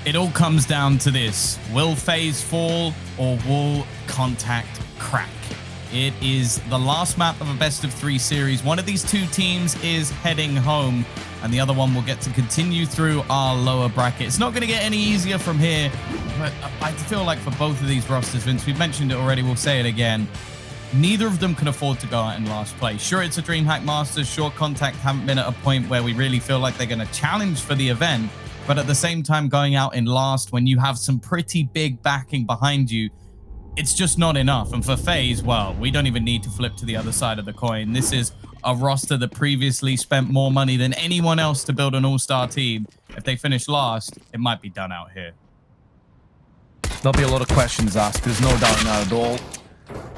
It all comes down to this. Will FaZe fall or will c0ntact crack? It is the last map of a best-of-3 series. One of these two teams is heading home, and the other one will get to continue through our lower bracket. It's not going to get any easier from here, but I feel like for both of these rosters, Vince, we've mentioned it already, we'll say it again. Neither of them can afford to go out in last place. Sure, it's a DreamHack Masters. Sure, c0ntact haven't been at a point where we really feel like they're going to challenge for the event. But at the same time, going out in last when you have some pretty big backing behind you, it's just not enough. And for FaZe, well, we don't even need to flip to the other side of the coin. This is a roster that previously spent more money than anyone else to build an all-star team. If they finish last, it might be done out here. There'll be a lot of questions asked. There's no doubt in that at all.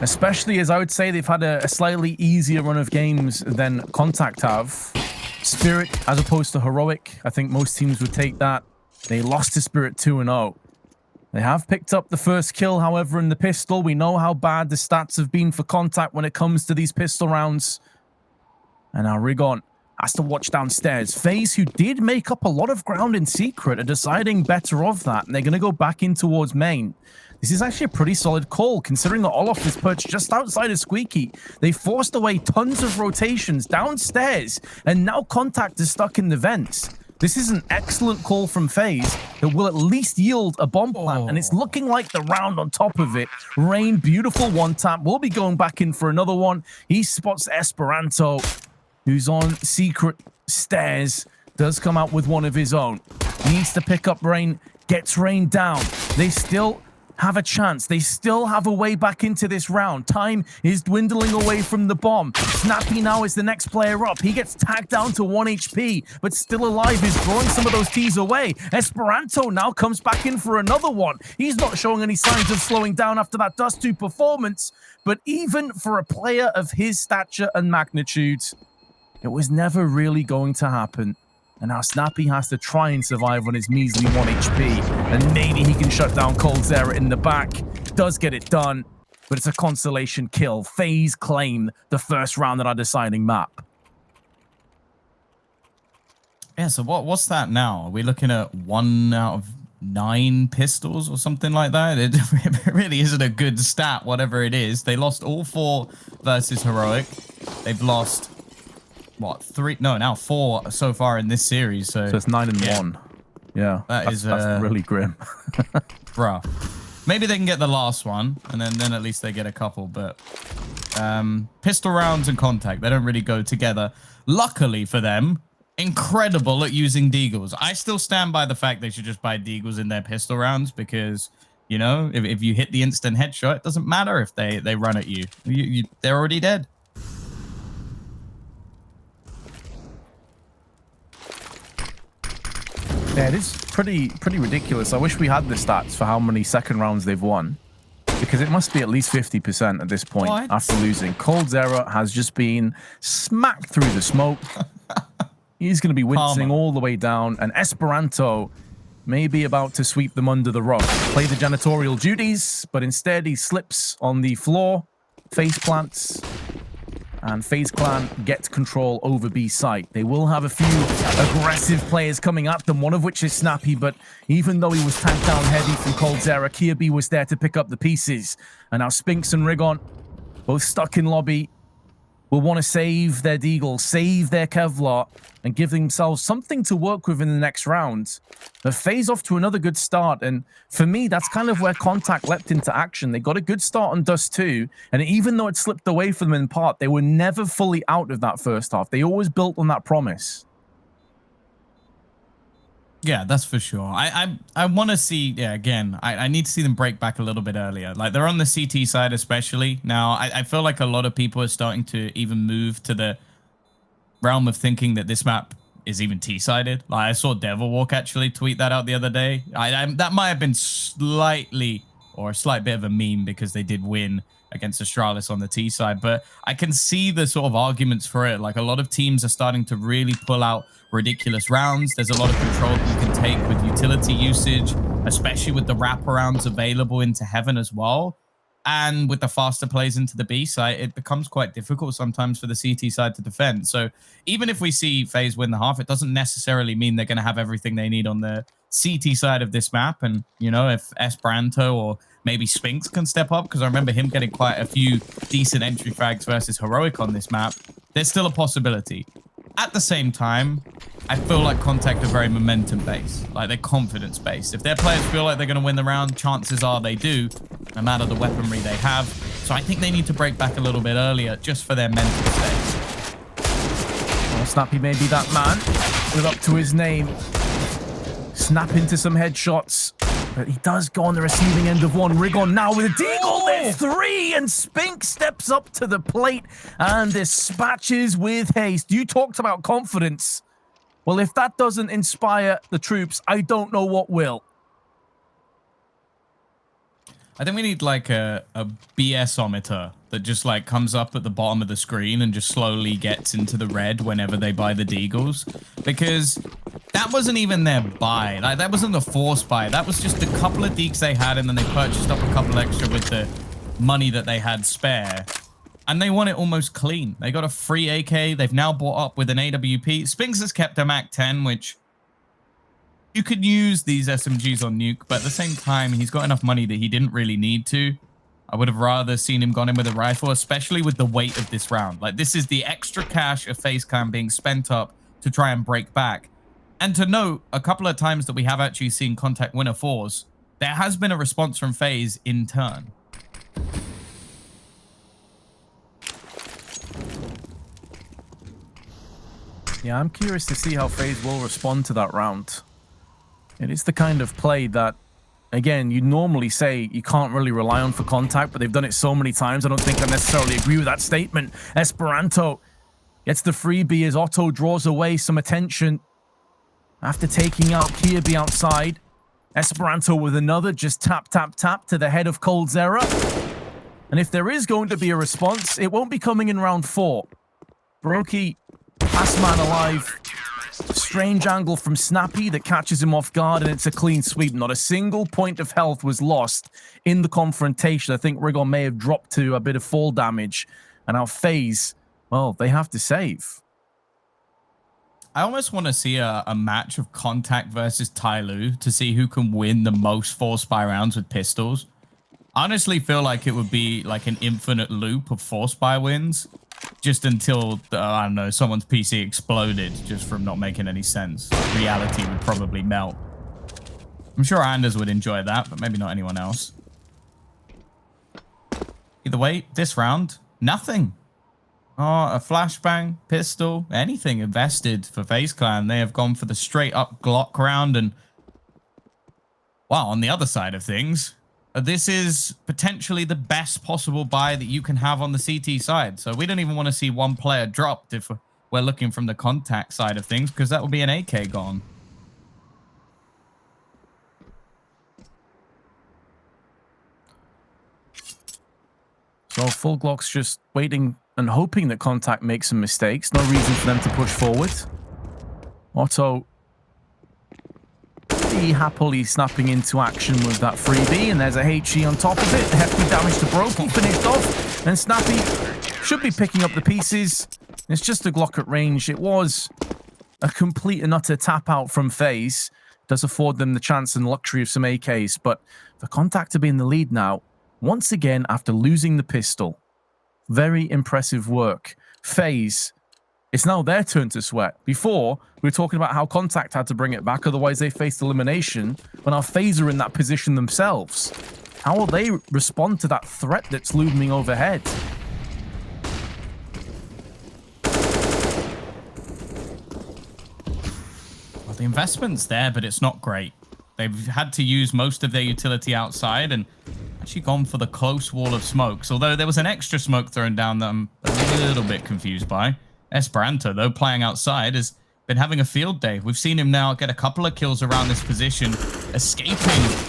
Especially as I would say they've had a slightly easier run of games than c0ntact have. Spirit as opposed to Heroic. I think most teams would take that. They lost to Spirit 2-0. They have picked up the first kill, however, in the pistol. We know how bad the stats have been for c0ntact when it comes to these pistol rounds. And now Rigon has to watch downstairs. FaZe, who did make up a lot of ground in secret, are deciding better of that. And they're going to go back in towards main. This is actually a pretty solid call, considering that Olof is perched just outside of Squeaky. They forced away tons of rotations downstairs, and now c0ntact is stuck in the vents. This is an excellent call from FaZe that will at least yield a bomb plant, and it's looking like the round on top of it. Rain, beautiful one tap. We'll be going back in for another one. He spots Esperanto, who's on secret stairs, does come out with one of his own. Needs to pick up Rain, gets Rain down. They still have a chance. They still have a way back into this round. Time is dwindling away from the bomb. Snappy now is the next player up. He gets tagged down to 1 HP, but still alive, is drawing some of those T's away. Esperanto now comes back in for another one. He's not showing any signs of slowing down after that Dust 2 performance, but even for a player of his stature and magnitude, it was never really going to happen. And now Snappy has to try and survive on his measly 1 HP. And maybe he can shut down c0ntact in the back. Does get it done, but it's a consolation kill. FaZe claim the first round at our deciding map. Yeah, so what's that now? Are we looking at 1 out of 9 pistols or something like that? It really isn't a good stat, whatever it is. They lost all 4 versus Heroic. They've lost... what, 3? No, now 4 so far in this series. So it's 9-1. Yeah, that's really grim. Bruh. Maybe they can get the last one, and then at least they get a couple. But pistol rounds and c0ntact, they don't really go together. Luckily for them, incredible at using deagles. I still stand by the fact they should just buy deagles in their pistol rounds because, you know, if you hit the instant headshot, it doesn't matter if they run at you. They're already dead. Yeah, it is pretty ridiculous. I wish we had the stats for how many second rounds they've won, because it must be at least 50% at this point. What? After losing. c0ntact has just been smacked through the smoke. He's going to be wincing all the way down, and Esperanto may be about to sweep them under the rug. Play the janitorial duties, but instead he slips on the floor, face plants, and FaZe Clan gets control over B site. They will have a few aggressive players coming at them, one of which is Snappy, but even though he was tanked down heavy from c0ntact, Kiabi was there to pick up the pieces. And now Spinks and Rigon, both stuck in lobby, will want to save their deagle, save their Kevlar, and give themselves something to work with in the next round. But FaZe off to another good start, and for me, that's kind of where c0ntact leapt into action. They got a good start on Dust 2, and even though it slipped away from them in part, they were never fully out of that first half. They always built on that promise. Yeah, that's for sure. I want to see, yeah, again, I need to see them break back a little bit earlier. Like, they're on the CT side especially. Now, I feel like a lot of people are starting to even move to the realm of thinking that this map is even T-sided. Like, I saw Devil Walk actually tweet that out the other day. That might have been slightly, or a slight bit of a meme, because they did win against Astralis on the T side, but I can see the sort of arguments for it. Like, a lot of teams are starting to really pull out ridiculous rounds. There's a lot of control that you can take with utility usage, especially with the wraparounds available into Heaven as well. And with the faster plays into the B side, it becomes quite difficult sometimes for the CT side to defend. So even if we see FaZe win the half, it doesn't necessarily mean they're going to have everything they need on the CT side of this map. And, you know, if Esperanto or maybe Spinks can step up, because I remember him getting quite a few decent entry frags versus Heroic on this map, there's still a possibility. At the same time, I feel like c0ntact are very momentum-based, like they're confidence-based. If their players feel like they're going to win the round, chances are they do, no matter the weaponry they have. So I think they need to break back a little bit earlier just for their mental state. Well, Snappy may be that man. Live up to his name. Snap into some headshots. But he does go on the receiving end of one. Rigon now with a deagle. There's 3, and Spink steps up to the plate and dispatches with haste. You talked about confidence. Well, if that doesn't inspire the troops, I don't know what will. I think we need like a BS-ometer that just like comes up at the bottom of the screen and just slowly gets into the red whenever they buy the deagles, because that wasn't even their buy. Like, that wasn't the force buy. That was just a couple of deeks they had, and then they purchased up a couple extra with the money that they had spare. And they won it almost clean. They got a free AK. They've now bought up with an AWP. Spinks has kept a MAC-10, which you could use these SMGs on Nuke, but at the same time, he's got enough money that he didn't really need to. I would have rather seen him gone in with a rifle, especially with the weight of this round. Like, this is the extra cash of FaZe Clan being spent up to try and break back. And to note, a couple of times that we have actually seen c0ntact win a fours, there has been a response from FaZe in turn. Yeah, I'm curious to see how FaZe will respond to that round. It is the kind of play that, again, you normally say you can't really rely on for c0ntact, but they've done it so many times, I don't think I necessarily agree with that statement. Esperanto gets the freebie as Otto draws away some attention after taking out Kirby outside. Esperanto with another, just tap, tap, tap to the head of coldzera. And if there is going to be a response, it won't be coming in round 4. Brokey, last man alive. Strange angle from Snappy that catches him off guard, and it's a clean sweep. Not a single point of health was lost in the confrontation. I think Rigon may have dropped to a bit of fall damage. And now FaZe, well, they have to save. I almost want to see a match of c0ntact versus Tyloo to see who can win the most force buy rounds with pistols. I honestly feel like it would be like an infinite loop of force buy wins, just until, I don't know, someone's PC exploded just from not making any sense. Reality would probably melt. I'm sure Anders would enjoy that, but maybe not anyone else. Either way, this round, nothing. Oh, a flashbang, pistol, anything invested for FaZe Clan. They have gone for the straight up Glock round. And, wow, on the other side of things, this is potentially the best possible buy that you can have on the CT side. So we don't even want to see one player dropped if we're looking from the c0ntact side of things, because that will be an AK gone. So Full Glock's just waiting and hoping that c0ntact makes some mistakes. No reason for them to push forward. Otto happily snapping into action with that freebie, and there's a HE on top of it. Hefty damage to Brokey, finished off, and Snappy should be picking up the pieces. It's just a Glock at range. It was a complete and utter tap out from FaZe. Does afford them the chance and luxury of some AKs, but for c0ntact to be in the lead now, once again after losing the pistol. Very impressive work. FaZe, it's now their turn to sweat. Before, we were talking about how c0ntact had to bring it back, otherwise they faced elimination, but now FaZe are in that position themselves. How will they respond to that threat that's looming overhead? Well, the investment's there, but it's not great. They've had to use most of their utility outside and actually gone for the close wall of smokes, although there was an extra smoke thrown down that I'm a little bit confused by. Esperanto, though, playing outside, has been having a field day. We've seen him now get a couple of kills around this position. Escaping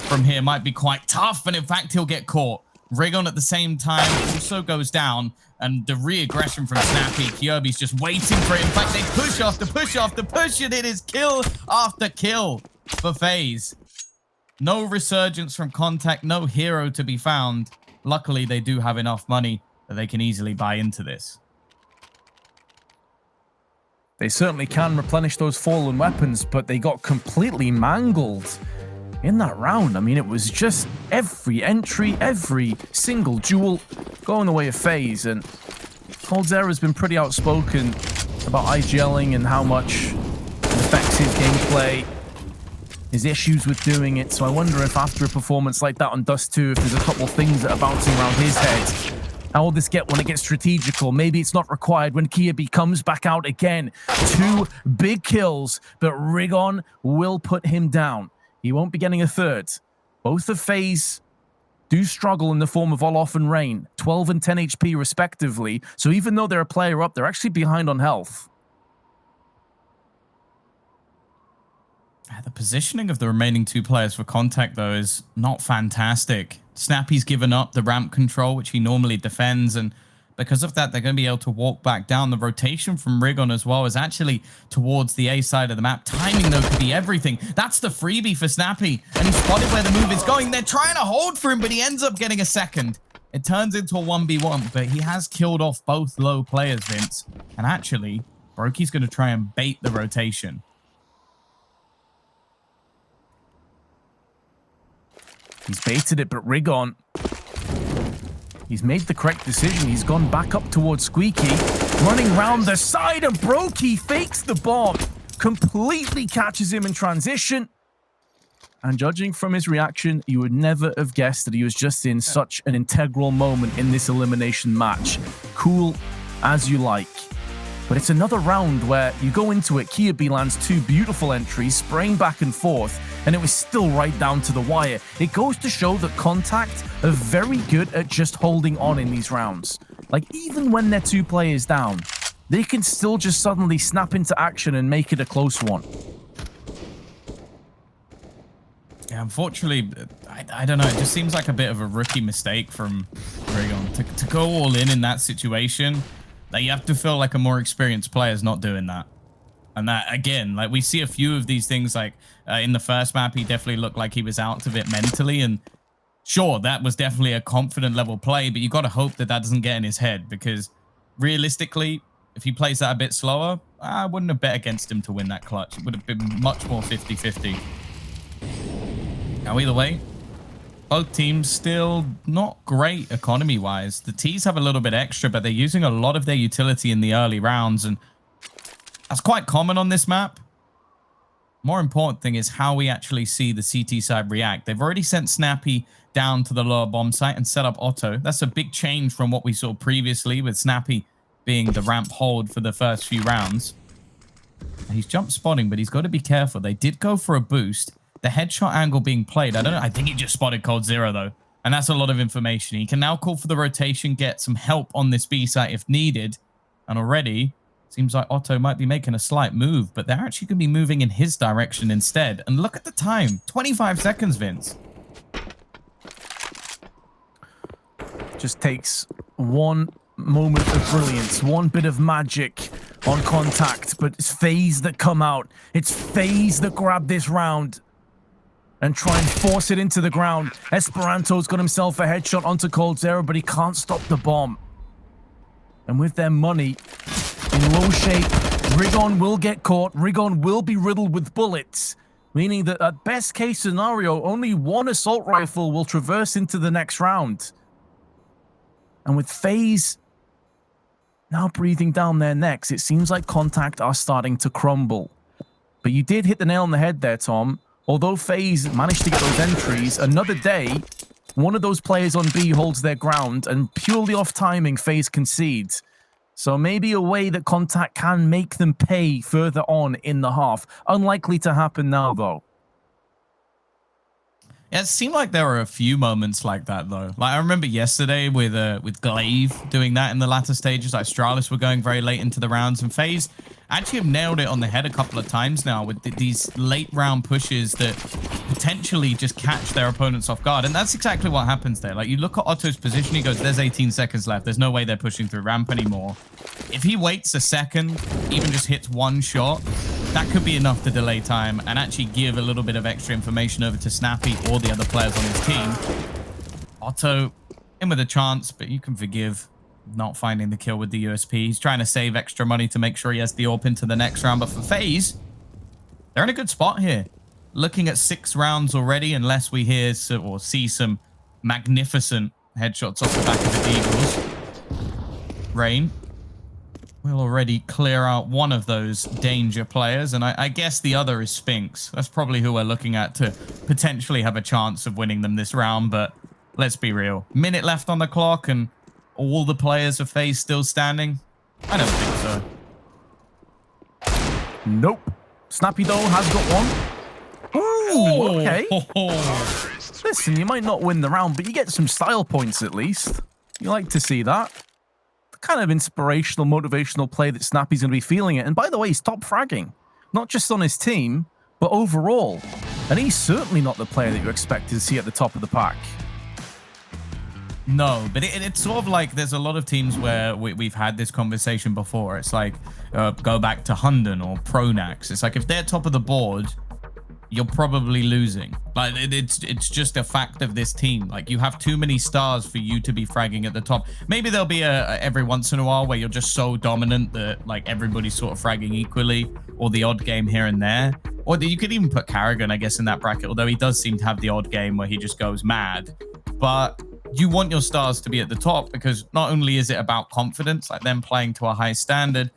from here might be quite tough, and in fact, he'll get caught. Rigon at the same time also goes down, and the re-aggression from Snappy. Kirby's just waiting for it. In fact, they push after push after push, and it is kill after kill for FaZe. No resurgence from c0ntact, no hero to be found. Luckily, they do have enough money that they can easily buy into this. They certainly can replenish those fallen weapons, but they got completely mangled in that round. I mean, it was just every entry, every single duel going the way of FaZe, and c0ntact has been pretty outspoken about IGLing and how much it affects his gameplay, his issues with doing it. So I wonder if after a performance like that on Dust 2, if there's a couple things that are bouncing around his head. How will this get when it gets strategical? Maybe it's not required when k0ntact comes back out again. 2 big kills, but Rigon will put him down. He won't be getting a third. Both of FaZe do struggle in the form of Olof and Rain, 12 and 10 HP respectively. So even though they're a player up, they're actually behind on health. The positioning of the remaining 2 players for c0ntact, though, is not fantastic. Snappy's given up the ramp control, which he normally defends, and because of that, they're going to be able to walk back down. The rotation from Rigon as well is actually towards the A side of the map. Timing, though, could be everything. That's the freebie for Snappy, and he spotted where the move is going. They're trying to hold for him, but he ends up getting a second. It turns into a 1v1, but he has killed off both low players, Vince. And actually, Brokey's going to try and bait the rotation. He's baited it, but Rigon, he's made the correct decision. He's gone back up towards Squeaky, running round the side, and Brokey fakes the bomb, completely catches him in transition. And judging from his reaction, you would never have guessed that he was just in such an integral moment in this elimination match. Cool as you like. But it's another round where you go into it, k0ntact lands 2 beautiful entries, spraying back and forth, and it was still right down to the wire. It goes to show that c0ntact are very good at just holding on in these rounds. Like, even when they're 2 players down, they can still just suddenly snap into action and make it a close one. Yeah, unfortunately, I don't know. It just seems like a bit of a rookie mistake from Rigon to go all in that situation. Like, you have to feel like a more experienced player is not doing that. And that, again, like, we see a few of these things, like in the first map, he definitely looked like he was out of it mentally. And sure, that was definitely a confident level play, but you got to hope that that doesn't get in his head, because realistically, if he plays that a bit slower, I wouldn't have bet against him to win that clutch. It would have been much more 50-50. Now, either way, both teams still not great economy-wise. The T's have a little bit extra, but they're using a lot of their utility in the early rounds, and that's quite common on this map. More important thing is how we actually see the CT side react. They've already sent Snappy down to the lower bomb site and set up Otto. That's a big change from what we saw previously, with Snappy being the ramp hold for the first few rounds. He's jump spotting, but he's got to be careful. They did go for a boost. The headshot angle being played, I don't know. I think he just spotted cold0, though. And that's a lot of information. He can now call for the rotation, get some help on this B site if needed. And already, seems like Otto might be making a slight move, but they're actually going to be moving in his direction instead. And look at the time. 25 seconds, Vince. Just takes one moment of brilliance, one bit of magic on c0ntact, but it's FaZe that come out. It's FaZe that grab this round and try and force it into the ground. Esperanto's got himself a headshot onto cold0, but he can't stop the bomb. And with their money in low shape, Rigon will get caught. Rigon will be riddled with bullets, meaning that at best case scenario, only one assault rifle will traverse into the next round. And with FaZe now breathing down their necks, it seems like c0ntact are starting to crumble. But you did hit the nail on the head there, Tom. Although FaZe managed to get those entries, another day, one of those players on B holds their ground, and purely off timing, FaZe concedes. So maybe a way that c0ntact can make them pay further on in the half. Unlikely to happen now, though. Yeah, it seemed like there were a few moments like that, though. Like, I remember yesterday with Glaive doing that in the latter stages. Like, Stralis were going very late into the rounds, and FaZe actually have nailed it on the head a couple of times now with these late round pushes that potentially just catch their opponents off guard. And that's exactly what happens there. Like, you look at Otto's position, he goes, there's 18 seconds left. There's no way they're pushing through ramp anymore. If he waits a second, even just hits one shot, that could be enough to delay time and actually give a little bit of extra information over to Snappy or the other players on his team. Otto in with a chance, but you can forgive not finding the kill with the USP. He's trying to save extra money to make sure he has the AWP into the next round. But for FaZe, they're in a good spot here. Looking at 6 rounds already, unless we hear or see some magnificent headshots off the back of the Eagles. Rain will already clear out one of those danger players, and I guess the other is Spinks. That's probably who we're looking at to potentially have a chance of winning them this round, but let's be real. Minute left on the clock, and all the players of FaZe still standing? I don't think so. Nope. Snappy, though, has got one. Ooh, okay. Listen, you might not win the round, but you get some style points at least. You like to see that. The kind of inspirational, motivational play that Snappy's going to be feeling it. And by the way, he's top fragging. Not just on his team, but overall. And he's certainly not the player that you expected to see at the top of the pack. No, but it's sort of like there's a lot of teams where we've had this conversation before. It's like, go back to Hunden or Pronax. It's like if they're top of the board, you're probably losing. Like it's just a fact of this team. Like you have too many stars for you to be fragging at the top. Maybe there'll be a every once in a while where you're just so dominant that like everybody's sort of fragging equally, or the odd game here and there. Or you could even put Carrigan, I guess, in that bracket, although he does seem to have the odd game where he just goes mad. But you want your stars to be at the top because not only is it about confidence, like them playing to a high standard,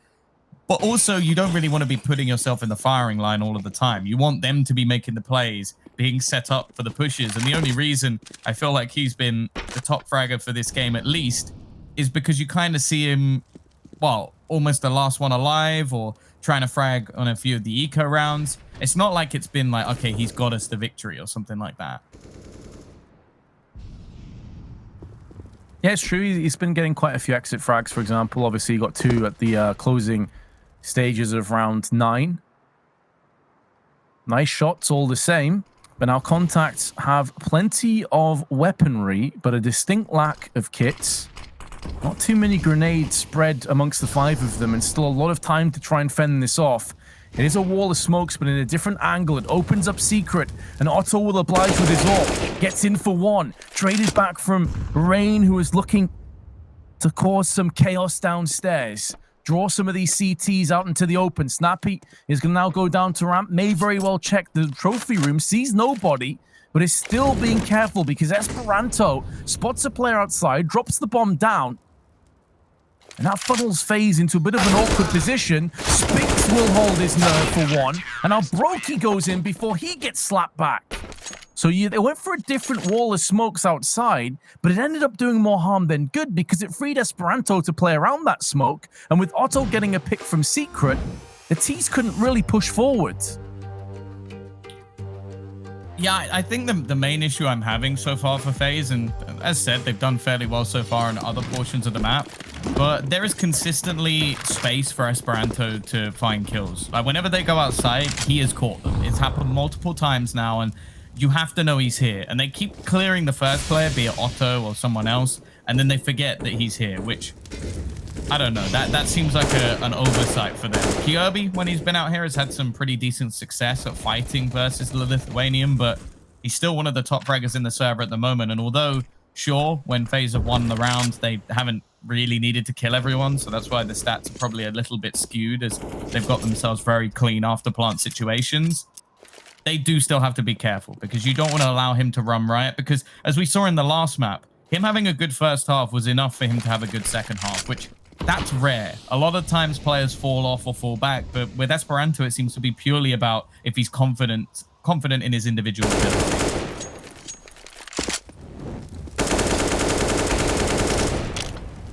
but also you don't really want to be putting yourself in the firing line all of the time. You want them to be making the plays, being set up for the pushes. And the only reason I feel like he's been the top fragger for this game at least is because you kind of see him, well, almost the last one alive or trying to frag on a few of the eco rounds. It's not like it's been like, okay, he's got us the victory or something like that. Yeah, it's true. He's been getting quite a few exit frags, for example. Obviously, he got 2 at the closing stages of round 9. Nice shots all the same. But now c0ntact have plenty of weaponry, but a distinct lack of kits. Not too many grenades spread amongst the 5 of them, and still a lot of time to try and fend this off. It is a wall of smokes, but in a different angle. It opens up secret, and Otto will oblige with his ult. Gets in for one. Traded back from Rain, who is looking to cause some chaos downstairs. Draw some of these CTs out into the open. Snappy is going to now go down to ramp. May very well check the trophy room. Sees nobody, but is still being careful because Esperanto spots a player outside, drops the bomb down. And that funnels FaZe into a bit of an awkward position. Spinks will hold his nerve for one. And now Brokey goes in before he gets slapped back. So they went for a different wall of smokes outside, but it ended up doing more harm than good because it freed Esperanto to play around that smoke. And with Otto getting a pick from Secret, the T's couldn't really push forward. Yeah, I think the main issue I'm having so far for FaZe, and as said, they've done fairly well so far in other portions of the map, but there is consistently space for Esperanto to find kills. Like whenever they go outside, he has caught them. It's happened multiple times now, and you have to know he's here. And they keep clearing the first player, be it Otto or someone else, and then they forget that he's here, which, I don't know, that seems like an oversight for them. Kirby, when he's been out here, has had some pretty decent success at fighting versus the Lithuanian, but he's still one of the top fraggers in the server at the moment. And although, sure, when FaZe have won the round, they haven't really needed to kill everyone, so that's why the stats are probably a little bit skewed as they've got themselves very clean after plant situations. They do still have to be careful because you don't want to allow him to run riot, because as we saw in the last map, him having a good first half was enough for him to have a good second half, which that's rare. A lot of times players fall off or fall back, but with Esperanto, it seems to be purely about if he's confident in his individual ability.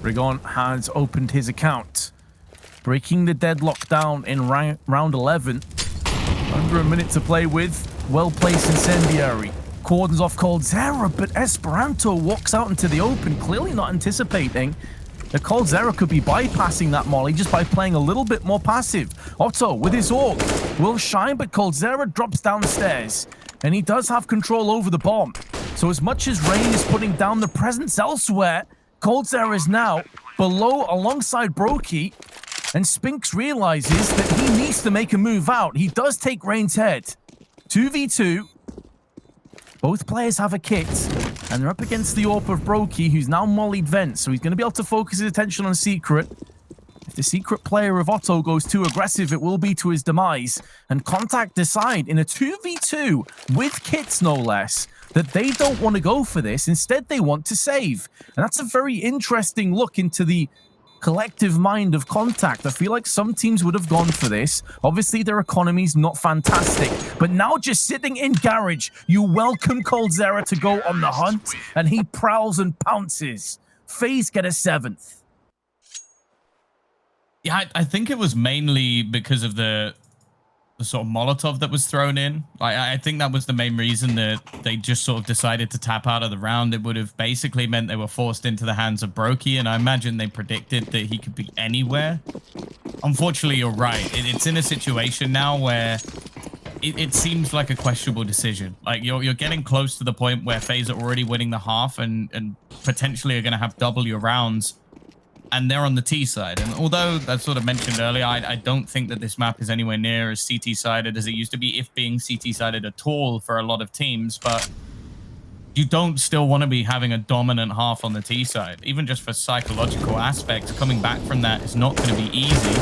Rigon has opened his account, breaking the deadlock down in round 11. Under a minute to play with. Well-placed incendiary. Cordons off coldzera, but Esperanto walks out into the open, clearly not anticipating that coldzera could be bypassing that molly just by playing a little bit more passive. Otto, with his AWP, will shine, but coldzera drops downstairs, and he does have control over the bomb. So as much as Rain is putting down the presence elsewhere, coldzera is now below alongside Brokey, and Spinks realizes that he needs to make a move out. He does take Rain's head. 2v2. Both players have a kit. And they're up against the AWP of Brokey, who's now mollied Vent, so he's going to be able to focus his attention on Secret. If the Secret player of Otto goes too aggressive, it will be to his demise. And c0ntact decide in a 2v2 with kits, no less, that they don't want to go for this. Instead, they want to save. And that's a very interesting look into the collective mind of c0ntact. I feel like some teams would have gone for this. Obviously, their economy's not fantastic. But now just sitting in garage, you welcome c0ntact to go on the hunt, and he prowls and pounces. FaZe get a 7th. Yeah, I think it was mainly because of the sort of Molotov that was thrown in. I think that was the main reason that they just sort of decided to tap out of the round. It would have basically meant they were forced into the hands of Brokey, and I imagine they predicted that he could be anywhere. Unfortunately, you're right. It's in a situation now where it seems like a questionable decision. Like you're getting close to the point where FaZe are already winning the half and potentially are going to have double your rounds. And they're on the T side. And although I sort of mentioned earlier, I don't think that this map is anywhere near as CT-sided as it used to be, if being CT-sided at all for a lot of teams. But you don't still want to be having a dominant half on the T side. Even just for psychological aspects, coming back from that is not going to be easy.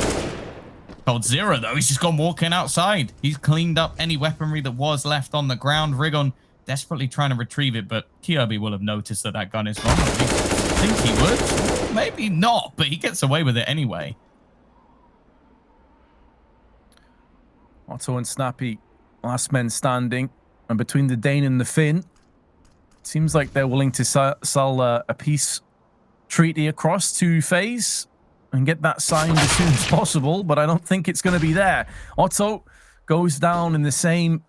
c0ntact, though, he's just gone walking outside. He's cleaned up any weaponry that was left on the ground. Rigon desperately trying to retrieve it, but Kirby will have noticed that that gun is gone. I think he would. Maybe not, but he gets away with it anyway. Otto and Snappy, last men standing. And between the Dane and the Finn, it seems like they're willing to sell a peace treaty across to FaZe and get that signed as soon as possible, but I don't think it's going to be there. Otto goes down in the same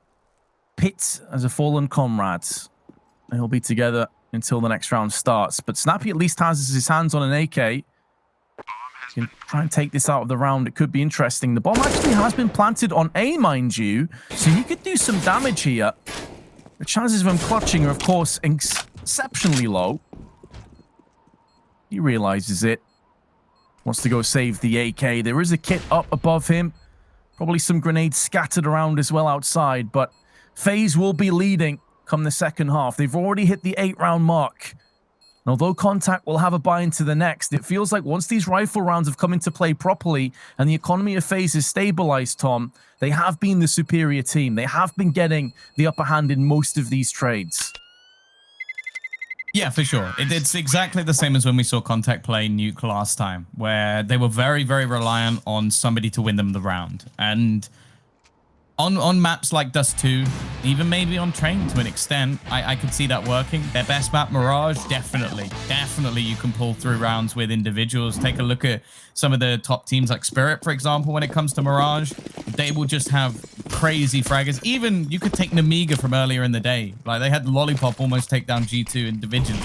pit as a fallen comrade. They'll be together until the next round starts. But Snappy at least has his hands on an AK. He can try and take this out of the round. It could be interesting. The bomb actually has been planted on A, mind you, so he could do some damage here. The chances of him clutching are, of course, exceptionally low. He realizes it. Wants to go save the AK. There is a kit up above him. Probably some grenades scattered around as well outside, but FaZe will be leading come the second half. They've already hit the 8-round mark. And although c0ntact will have a buy into the next, it feels like once these rifle rounds have come into play properly and the economy of FaZe is stabilized, Tom, they have been the superior team. They have been getting the upper hand in most of these trades. Yeah, for sure. It's exactly the same as when we saw c0ntact play Nuke last time, where they were very, very reliant on somebody to win them the round. And on maps like Dust 2, even maybe on Train to an extent, I could see that working. Their best map, Mirage, definitely you can pull through rounds with individuals. Take a look at some of the top teams like Spirit, for example, when it comes to Mirage. They will just have crazy fraggers. Even you could take Namiga from earlier in the day. Like they had Lollipop almost take down G2 individually.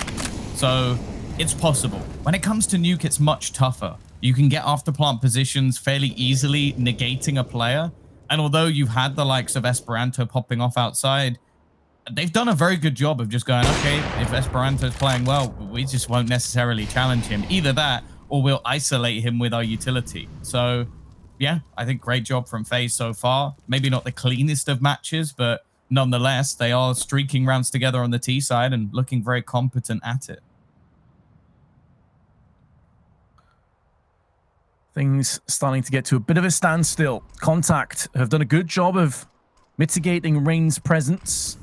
So it's possible. When it comes to Nuke, it's much tougher. You can get after plant positions fairly easily, negating a player. And although you've had the likes of Esperanto popping off outside, they've done a very good job of just going, okay, if Esperanto's playing well, we just won't necessarily challenge him. Either that, or we'll isolate him with our utility. So, yeah, I think great job from FaZe so far. Maybe not the cleanest of matches, but nonetheless, they are streaking rounds together on the T side and looking very competent at it. Things starting to get to a bit of a standstill. c0ntact have done a good job of mitigating Rain's presence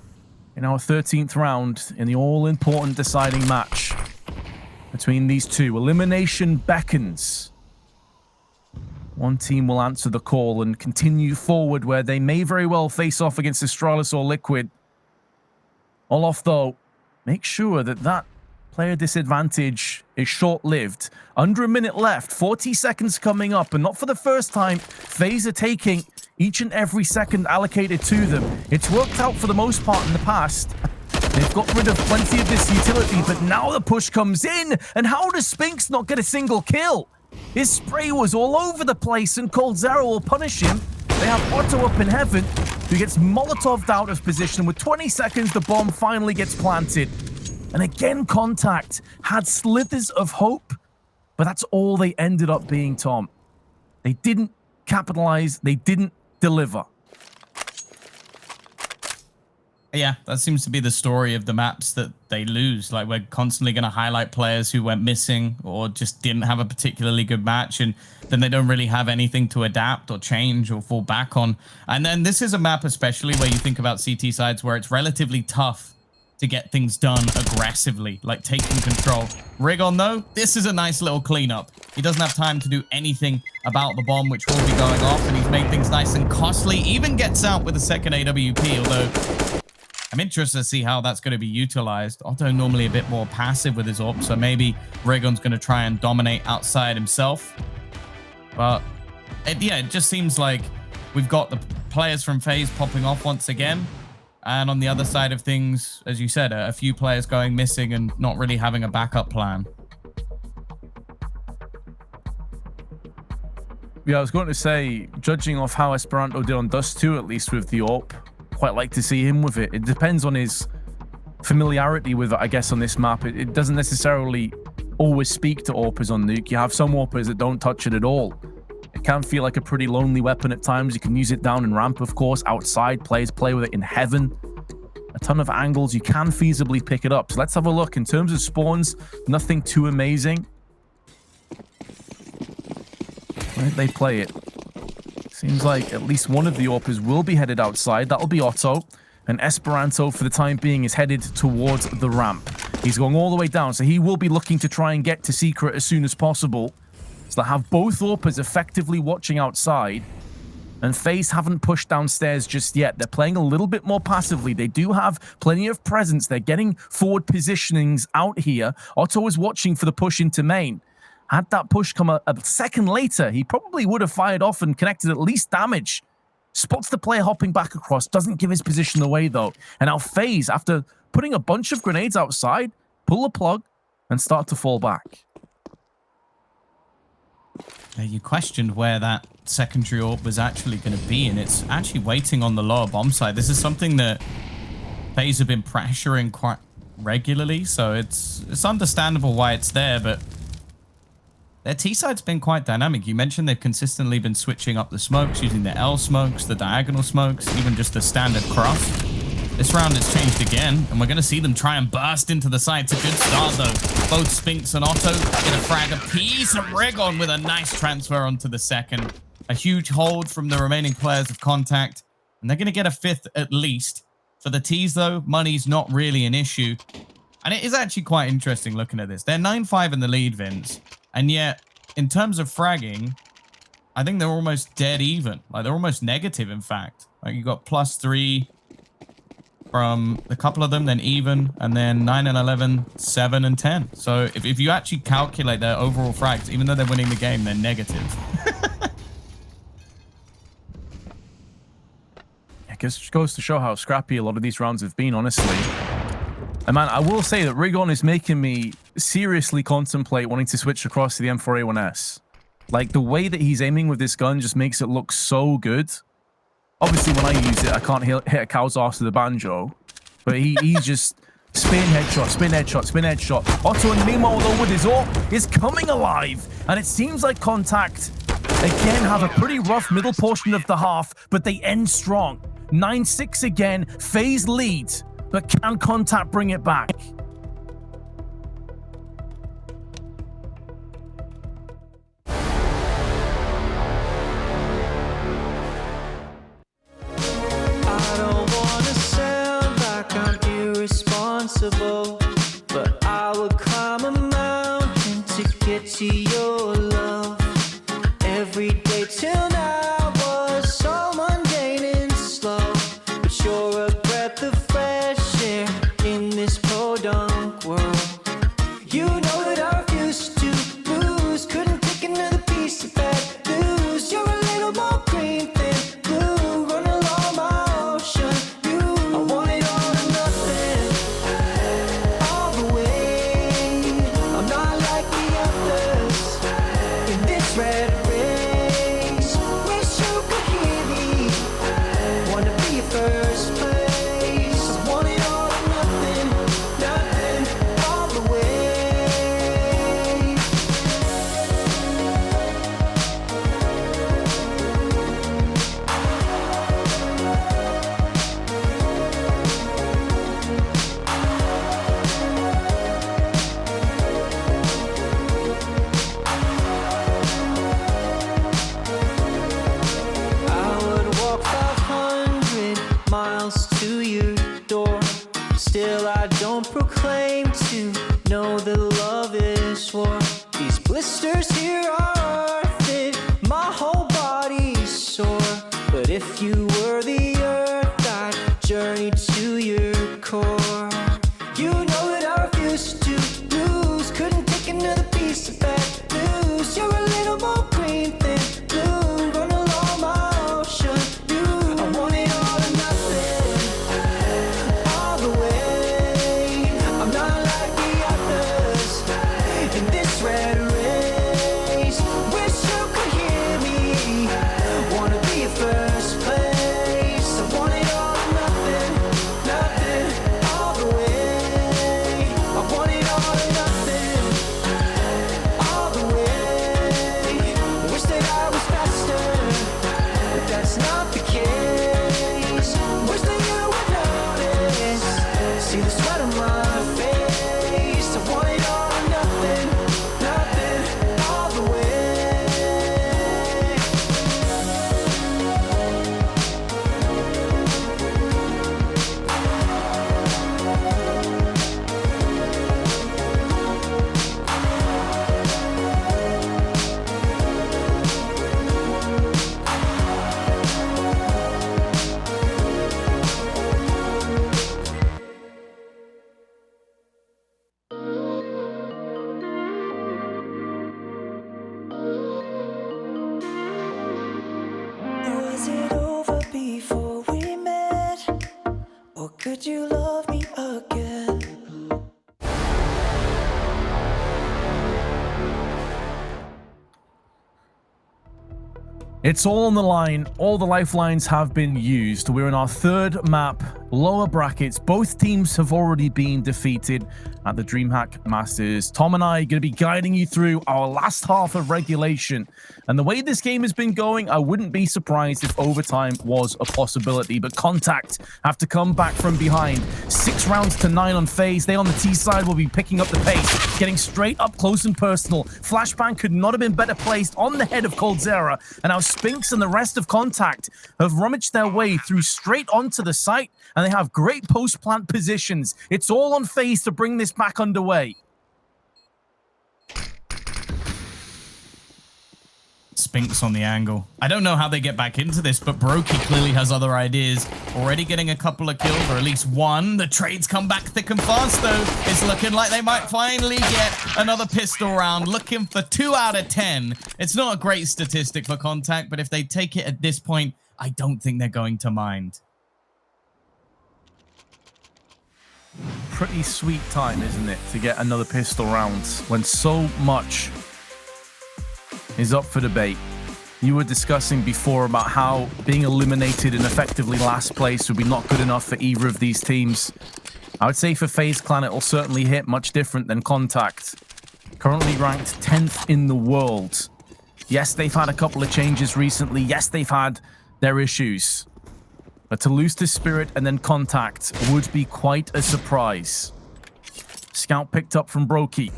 in our 13th round in the all-important deciding match between these two. Elimination beckons. One team will answer the call and continue forward where they may very well face off against Astralis or Liquid. Olof, though, make sure that player disadvantage is short-lived. Under a minute left, 40 seconds coming up, and not for the first time, FaZe are taking each and every second allocated to them. It's worked out for the most part in the past. They've got rid of plenty of this utility, but now the push comes in, and how does Spinks not get a single kill? His spray was all over the place, and c0ntact will punish him. They have Otto up in heaven, who gets Molotoved out of position. With 20 seconds, the bomb finally gets planted. And again, c0ntact had slithers of hope, but that's all they ended up being, Tom. They didn't capitalize. They didn't deliver. Yeah, that seems to be the story of the maps that they lose. Like, we're constantly going to highlight players who went missing or just didn't have a particularly good match, and then they don't really have anything to adapt or change or fall back on. And then this is a map especially where you think about CT sides where it's relatively tough to get things done aggressively, like taking control. Rigon, though, this is a nice little cleanup. He doesn't have time to do anything about the bomb, which will be going off, and he's made things nice and costly. Even gets out with a second AWP, although I'm interested to see how that's going to be utilized. Otto normally a bit more passive with his AWP, so maybe Rigon's going to try and dominate outside himself. But yeah, it just seems like we've got the players from FaZe popping off once again. And on the other side of things, as you said, a few players going missing and not really having a backup plan. Yeah, I was going to say, judging off how Esperanto did on Dust 2, at least with the AWP, quite like to see him with it. It depends on his familiarity with it, I guess, on this map. It doesn't necessarily always speak to AWPers on Nuke. You have some AWPers that don't touch it at all. It can feel like a pretty lonely weapon at times. You can use it down in ramp, of course. Outside, players play with it in heaven. A ton of angles. You can feasibly pick it up. So let's have a look. In terms of spawns, nothing too amazing. Where did they play it? Seems like at least one of the AWPers will be headed outside. That'll be Otto. And Esperanto, for the time being, is headed towards the ramp. He's going all the way down, so he will be looking to try and get to Secret as soon as possible. So they have both AWPers effectively watching outside. And FaZe haven't pushed downstairs just yet. They're playing a little bit more passively. They do have plenty of presence. They're getting forward positionings out here. Otto is watching for the push into main. Had that push come a second later, he probably would have fired off and connected at least damage. Spots the player hopping back across, doesn't give his position away though. And now FaZe, after putting a bunch of grenades outside, pull the plug and start to fall back. You questioned where that secondary AWP was actually going to be, and it's actually waiting on the lower bomb side. This is something that FaZe have been pressuring quite regularly, so it's understandable why it's there, but their T side's been quite dynamic. You mentioned they've consistently been switching up the smokes, using the L smokes, the diagonal smokes, even just the standard cross. This round it's changed again, and we're going to see them try and burst into the side. It's a good start, though. Both Spinks and Otto get a frag apiece, and Rigon with a nice transfer onto the second. A huge hold from the remaining players of c0ntact, and they're going to get a fifth at least. For the T's, though, money's not really an issue. And it is actually quite interesting looking at this. They're 9-5 in the lead, Vince. And yet, in terms of fragging, I think they're almost dead even. Like, they're almost negative, in fact. Like, you got +3 from a couple of them, then even, and then 9 and 11, 7 and 10. So if you actually calculate their overall frags, even though they're winning the game, they're negative. I guess it just goes to show how scrappy a lot of these rounds have been, honestly. And man, I will say that Rigon is making me seriously contemplate wanting to switch across to the M4A1S. Like, the way that he's aiming with this gun just makes it look so good. Obviously, when I use it, I can't hit a cow's arse with a banjo. But he's just spin headshot, spin headshot, spin headshot. Otto, and meanwhile, though, with his AWP, is coming alive. And it seems like c0ntact, again, have a pretty rough middle portion of the half, but they end strong. 9-6 again, FaZe lead. But can c0ntact bring it back? I don't wanna sound like I'm irresponsible, but I would climb a mountain to get to your love. Every day till now was so mundane and slow, but you're a breath of fresh air in this podunk world. You know that I refuse to lose, couldn't take another piece of bad news. You're a little more green than blue, run along my ocean. I want it all or nothing, all the way. I'm not like the others, Still I don't proclaim to know that love is war. These blisters here are worth it, my whole body's sore. But if you were the earth, I'd journey to your core. You know that I refuse to lose, couldn't take another piece of bad news. You're a little more green than blue, run along my ocean view. I want it all or nothing, all the way. I'm not like the others in this red race. Wish you could hear me, wanna be your first place. I want it all or nothing, nothing, all the way. I want it all or nothing, all the way. Wish that I was faster, but that's not the case. Wish that you would notice, see the sweat on my face. I want it all or nothing, nothing, all the way. Was it over before we met? Or could you love me again? It's all on the line. All the lifelines have been used. We're in our third map, lower brackets. Both teams have already been defeated at the DreamHack Masters. Tom and I are going to be guiding you through our last half of regulation. And the way this game has been going, I wouldn't be surprised if overtime was a possibility. But c0ntact have to come back from behind. 6 rounds to 9 on FaZe. They on the T side will be picking up the pace, getting straight up close and personal. Flashbang could not have been better placed on the head of c0ntact. And now Spinks and the rest of c0ntact have rummaged their way through straight onto the site, and they have great post-plant positions. It's all on FaZe to bring this back underway. Spinks on the angle. I don't know how they get back into this, but Brokey clearly has other ideas. Already getting a couple of kills, or at least one. The trades come back thick and fast, though. It's looking like they might finally get another pistol round. Looking for 2 out of 10. It's not a great statistic for c0ntact, but if they take it at this point, I don't think they're going to mind. Pretty sweet time, isn't it, to get another pistol round when so much is up for debate. You were discussing before about how being eliminated in effectively last place would be not good enough for either of these teams. I would say for FaZe Clan it'll certainly hit much different than c0ntact. Currently ranked 10th in the world. Yes, they've had a couple of changes recently. Yes, they've had their issues. But to lose to Spirit and then c0ntact would be quite a surprise. Scout picked up from Brokey.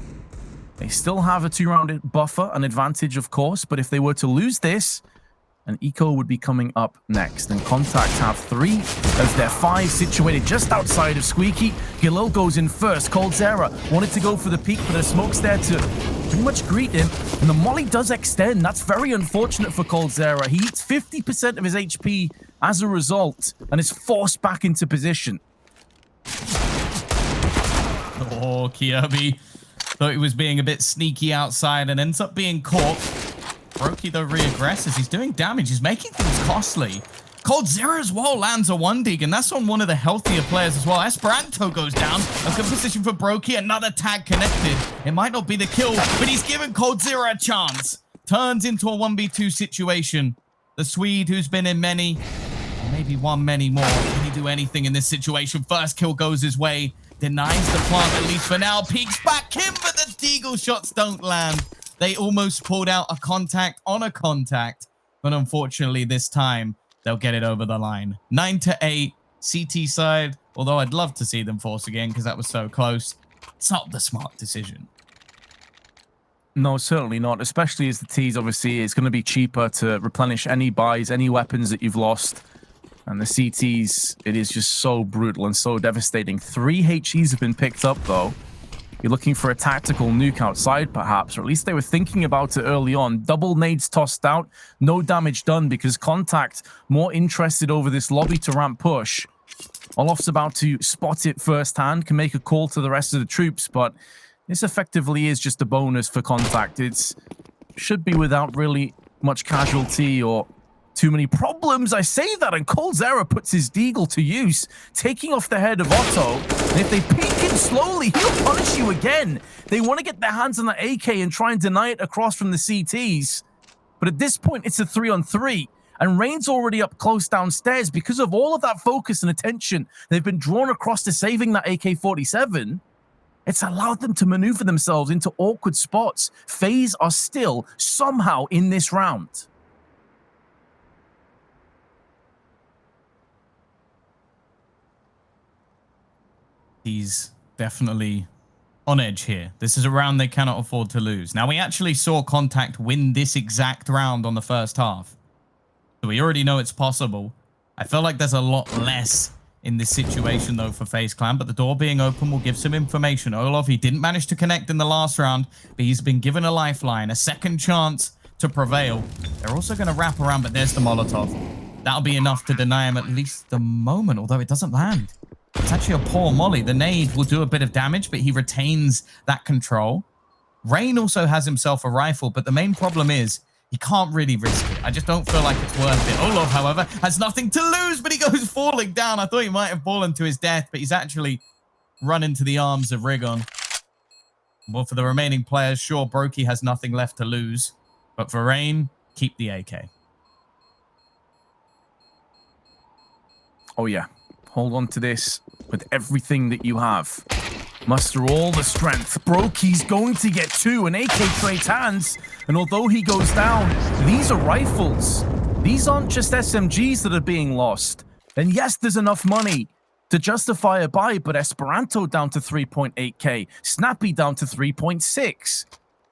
They still have a 2-round buffer, an advantage, of course, but if they were to lose this, an eco would be coming up next. And c0ntact have 3 of their 5 situated just outside of Squeaky. Galil goes in first. c0ntact wanted to go for the peak, but a smoke's there to pretty much greet him. And the molly does extend. That's very unfortunate for c0ntact. He eats 50% of his HP as a result and is forced back into position. Oh, Kirby thought he was being a bit sneaky outside and ends up being caught. Brokey, though, re-aggresses. He's doing damage. He's making things costly. c0ntact as well lands a 1 dig, and that's on one of the healthier players as well. Esperanto goes down. A good position for Brokey. Another tag connected. It might not be the kill, but he's given c0ntact a chance. Turns into a 1v2 situation. The Swede, who's been in many, maybe one many more. Can he do anything in this situation? First kill goes his way. Denies the plant, at least for now. Peeks back in, but the deagle shots don't land. They almost pulled out a c0ntact on a c0ntact, but unfortunately this time they'll get it over the line. 9-8, CT side, although I'd love to see them force again because that was so close. It's not the smart decision. No, certainly not, especially as the T's obviously it's going to be cheaper to replenish any buys, any weapons that you've lost. And the CTs, it is just so brutal and so devastating. 3 HEs have been picked up, though. You're looking for a tactical nuke outside, perhaps, or at least they were thinking about it early on. Double nades tossed out, no damage done because c0ntact more interested over this lobby to ramp push. Olof's about to spot it firsthand, can make a call to the rest of the troops, but this effectively is just a bonus for c0ntact. It should be without really much casualty or too many problems. I say that, and c0ntact puts his deagle to use, taking off the head of Otto. And if they peek him slowly, he'll punish you again. They want to get their hands on the AK and try and deny it across from the CTs. But at this point, it's a 3-on-3. And Rain's already up close downstairs because of all of that focus and attention they've been drawn across to saving that AK-47. It's allowed them to maneuver themselves into awkward spots. FaZe are still somehow in this round. He's definitely on edge here. This is a round they cannot afford to lose. Now, we actually saw c0ntact win this exact round on the first half. So we already know it's possible. I feel like there's a lot less in this situation, though, for FaZe Clan, but the door being open will give some information. Olof, he didn't manage to connect in the last round, but he's been given a lifeline, a second chance to prevail. They're also going to wrap around, but there's the Molotov. That'll be enough to deny him at least the moment, although it doesn't land. It's actually a poor molly. The nade will do a bit of damage, but he retains that control. Rain also has himself a rifle, but the main problem is he can't really risk it. I just don't feel like it's worth it. Olaf, however, has nothing to lose, but he goes falling down. I thought he might have fallen to his death, but he's actually run into the arms of Rigon. Well, for the remaining players, sure, Brokey has nothing left to lose, but for Rain, keep the AK. Oh, yeah. Hold on to this with everything that you have. Muster all the strength. Brokey's going to get 2, and AK trades hands. And although he goes down, these are rifles. These aren't just SMGs that are being lost. And yes, there's enough money to justify a buy, but Esperanto down to 3.8k. Snappy down to 3.6.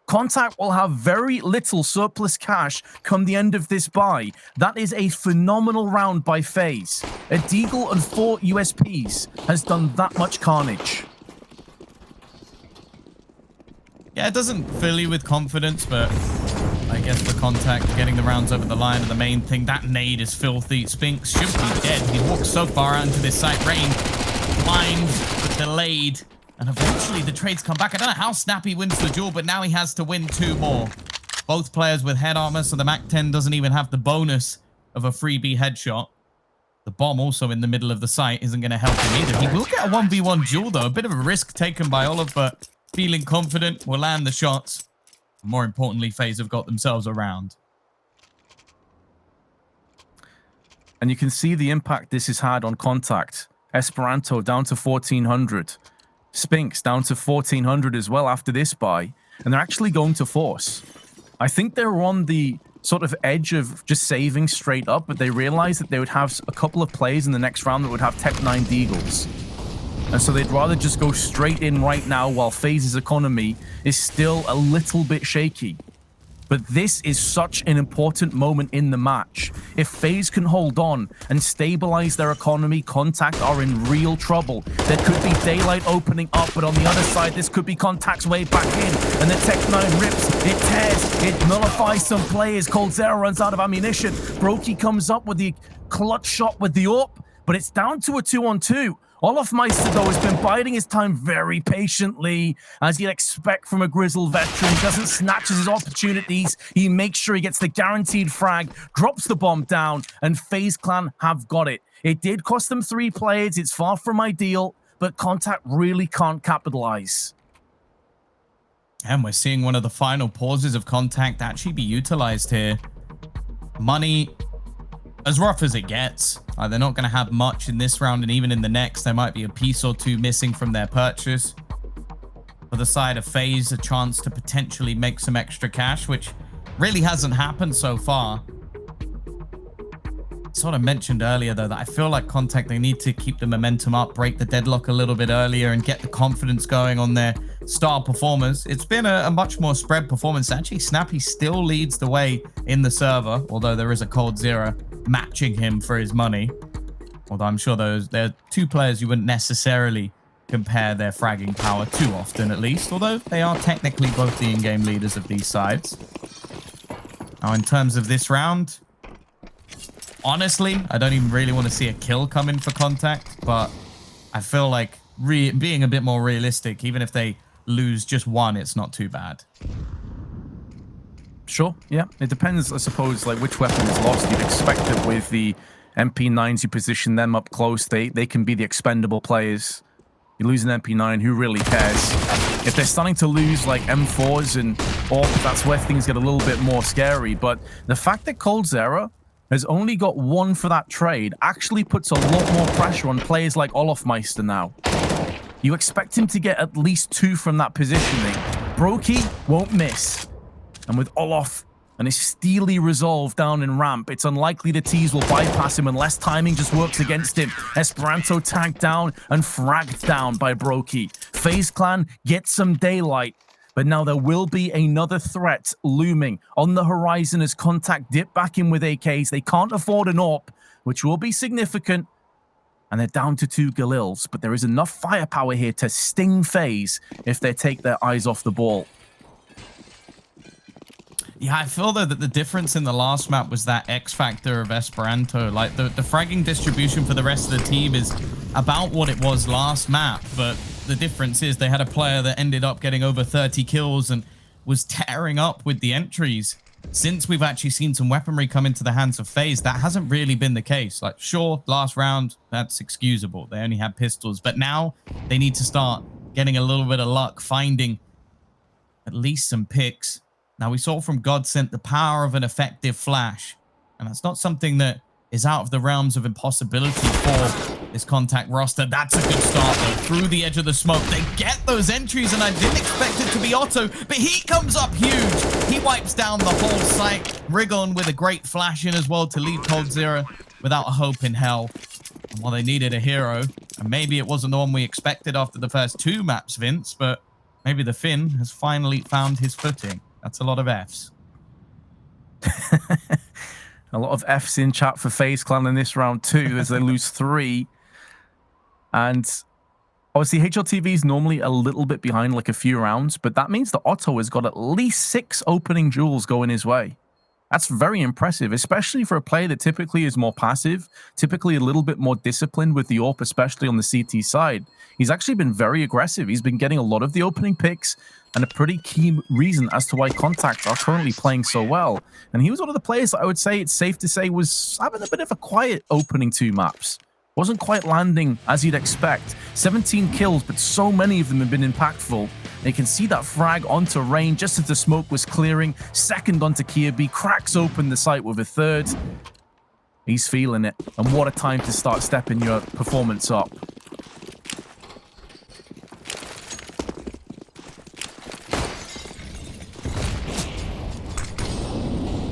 c0ntact will have very little surplus cash come the end of this buy. That is a phenomenal round by FaZe. A deagle and 4 USPs has done that much carnage. Yeah, it doesn't fill you with confidence, but I guess for c0ntact, getting the rounds over the line are the main thing. That nade is filthy. Spinks should be dead. He walked so far out into this site. Rain, blind, delayed. And eventually the trades come back. I don't know how Snappy wins the duel, but now he has to win 2 more. Both players with head armor, so the MAC-10 doesn't even have the bonus of a freebie headshot. The bomb also in the middle of the site isn't going to help him either. He will get a 1v1 duel, though. A bit of a risk taken by Olaf, but feeling confident, will land the shots. More importantly, FaZe have got themselves a round. And you can see the impact this has had on c0ntact. Esperanto down to 1,400. Spinks down to 1,400 as well after this buy. And they're actually going to force. I think they're on the sort of edge of just saving straight up, but they realized that they would have a couple of plays in the next round that would have Tech 9 Deagles. And so they'd rather just go straight in right now while FaZe's economy is still a little bit shaky. But this is such an important moment in the match. If FaZe can hold on and stabilize their economy, c0ntact are in real trouble. There could be daylight opening up, but on the other side, this could be c0ntact's way back in. And the Tech 9 rips, it tears, it nullifies some players. c0ntact runs out of ammunition. Brokey comes up with the clutch shot with the AWP, but it's down to a 2-on-2. Olofmeister, though, has been biding his time very patiently, as you'd expect from a grizzled veteran. He doesn't snatch his opportunities. He makes sure he gets the guaranteed frag, drops the bomb down, and FaZe Clan have got it. It did cost them 3 players. It's far from ideal, but c0ntact really can't capitalize. And we're seeing one of the final pauses of c0ntact actually be utilized here. Money, as rough as it gets. They're not going to have much in this round, and even in the next, there might be a piece or 2 missing from their purchase. For the side of FaZe, a chance to potentially make some extra cash, which really hasn't happened so far. Sort of mentioned earlier, though, that I feel like c0ntact, they need to keep the momentum up, break the deadlock a little bit earlier, and get the confidence going on their star performers. It's been a much more spread performance. Actually, Snappy still leads the way in the server, although there is a cold 0 matching him for his money. Although I'm sure they're two players you wouldn't necessarily compare their fragging power too often, at least. Although they are technically both the in-game leaders of these sides. Now, in terms of this round, honestly, I don't even really want to see a kill come in for c0ntact. But I feel like being a bit more realistic, even if they lose just one, it's not too bad. Sure, yeah. It depends, I suppose, like which weapon is lost. You'd expect that with the MP9s, you position them up close. They can be the expendable players. You lose an MP9, who really cares? If they're starting to lose like M4s and AWP, that's where things get a little bit more scary. But the fact that c0ntact has only got one for that trade actually puts a lot more pressure on players like Olofmeister now. You expect him to get at least 2 from that positioning. Brokey won't miss. And with Olof and his steely resolve down in ramp, it's unlikely the T's will bypass him unless timing just works against him. Esperanto tagged down and fragged down by Brokey. FaZe Clan gets some daylight, but now there will be another threat looming on the horizon as c0ntact dip back in with AKs. They can't afford an AWP, which will be significant. And they're down to 2 Galils, but there is enough firepower here to sting FaZe if they take their eyes off the ball. Yeah, I feel though that the difference in the last map was that X factor of Esperanto. Like the fragging distribution for the rest of the team is about what it was last map, but the difference is they had a player that ended up getting over 30 kills and was tearing up with the entries. Since we've actually seen some weaponry come into the hands of FaZe, that hasn't really been the case. Like, sure, last round, that's excusable. They only had pistols, but now they need to start getting a little bit of luck, finding at least some picks. Now, we saw from Godsent the power of an effective flash, and that's not something that is out of the realms of impossibility for this c0ntact roster. That's a good start, though. Through the edge of the smoke, they get those entries, and I didn't expect it to be Otto, but he comes up huge. He wipes down the whole site. Rigon with a great flash in as well to leave coldzera without a hope in hell. And while they needed a hero, and maybe it wasn't the one we expected after the first 2 maps, Vince, but maybe the Finn has finally found his footing. That's a lot of Fs. A lot of Fs in chat for FaZe Clan in this round too, as they lose 3. And obviously HLTV is normally a little bit behind, like a few rounds, but that means that Otto has got at least 6 opening duels going his way. That's very impressive, especially for a player that typically is more passive, typically a little bit more disciplined with the AWP, especially on the CT side. He's actually been very aggressive. He's been getting a lot of the opening picks, and a pretty key reason as to why c0ntact are currently playing so well. And he was one of the players that I would say it's safe to say was having a bit of a quiet opening 2 maps. Wasn't quite landing as you'd expect. 17 kills, but so many of them have been impactful. And you can see that frag onto Rain just as the smoke was clearing. Second onto Kirby, cracks open the site with a 3rd. He's feeling it. And what a time to start stepping your performance up.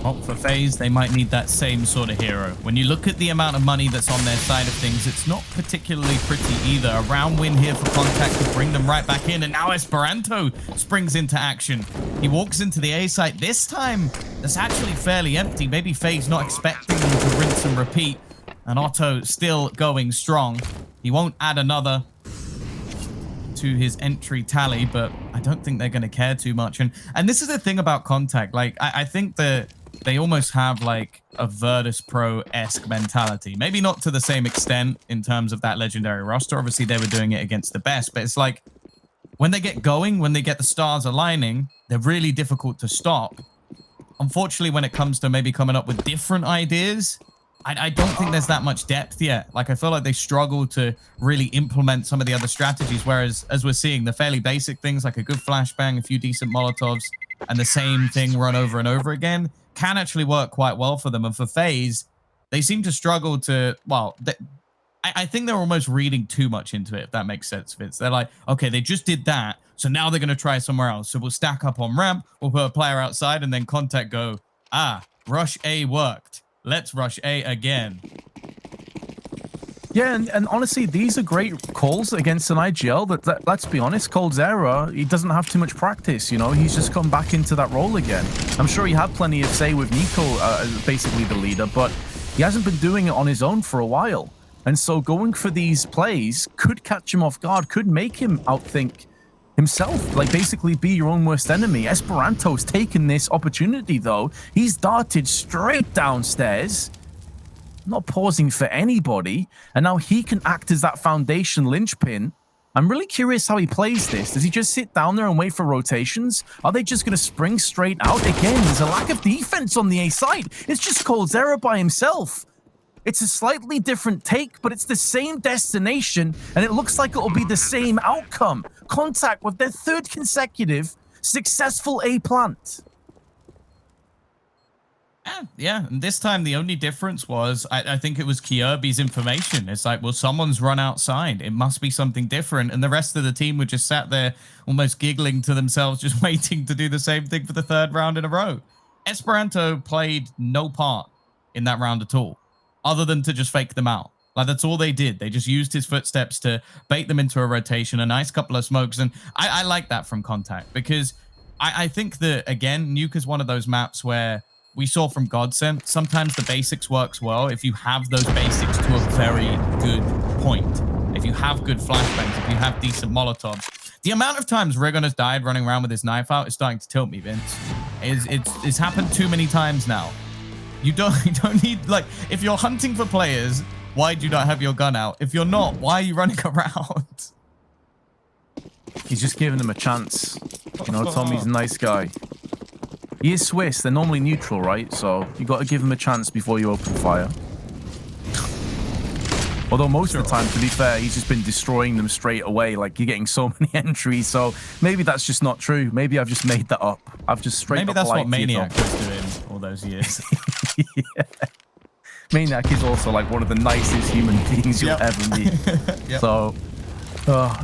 Oh, for FaZe, they might need that same sort of hero. When you look at the amount of money that's on their side of things, it's not particularly pretty either. A round win here for c0ntact to bring them right back in, and now Esperanto springs into action. He walks into the A site. This time, it's actually fairly empty. Maybe FaZe not expecting them to rinse and repeat, and Otto still going strong. He won't add another to his entry tally, but I don't think they're going to care too much. And this is the thing about c0ntact. Like, I think that they almost have like a Virtus Pro-esque mentality. Maybe not to the same extent in terms of that legendary roster. Obviously, they were doing it against the best, but it's like when they get going, when they get the stars aligning, they're really difficult to stop. Unfortunately, when it comes to maybe coming up with different ideas, I don't think there's that much depth yet. Like, I feel like they struggle to really implement some of the other strategies, whereas, as we're seeing, the fairly basic things like a good flashbang, a few decent Molotovs, and the same thing run over and over again can actually work quite well for them. And for FaZe, they seem to struggle to, well, I think they're almost reading too much into it, if that makes sense, Vince. They're like, okay, they just did that, so now they're going to try somewhere else. So we'll stack up on ramp, we'll put a player outside, and then c0ntact go, rush A worked. Let's rush A again. Yeah, and honestly, these are great calls against an IGL that let's be honest, coldzera, he doesn't have too much practice, you know? He's just come back into that role again. I'm sure he had plenty of say with Nico, basically the leader, but he hasn't been doing it on his own for a while. And so going for these plays could catch him off guard, could make him outthink himself, like basically be your own worst enemy. Esperanto's taken this opportunity though. He's darted straight downstairs, not pausing for anybody, and now he can act as that foundation linchpin. I'm really curious how he plays this. Does he just sit down there and wait for rotations? Are they just going to spring straight out? Again, there's a lack of defense on the A side. It's just c0ntact by himself. It's a slightly different take, but it's the same destination, and it looks like it'll be the same outcome. c0ntact with their 3rd consecutive successful A plant. Yeah, and this time the only difference was, I think it was Kirby's information. It's like, well, someone's run outside. It must be something different. And the rest of the team were just sat there almost giggling to themselves, just waiting to do the same thing for the 3rd round in a row. Esperanto played no part in that round at all, other than to just fake them out. Like, that's all they did. They just used his footsteps to bait them into a rotation, a nice couple of smokes. And I like that from c0ntact, because I think that, again, Nuke is one of those maps where we saw from Godsent, sometimes the basics works well if you have those basics to a very good point. If you have good flashbangs, if you have decent Molotovs. The amount of times Rigon has died running around with his knife out is starting to tilt me, Vince. It's happened too many times now. You don't need, like, if you're hunting for players, why do you not have your gun out? If you're not, why are you running around? He's just giving them a chance. You know, Tommy's a nice guy. He is Swiss. They're normally neutral, right? So you got to give him a chance before you open fire. Although most of the time, to be fair, he's just been destroying them straight away. Like, you're getting so many entries. So maybe that's just not true. Maybe I've just made that up. I've just straight maybe up that's what liked Maniac was doing all those years. Yeah. Maniac is also like one of the nicest human beings you'll ever meet. So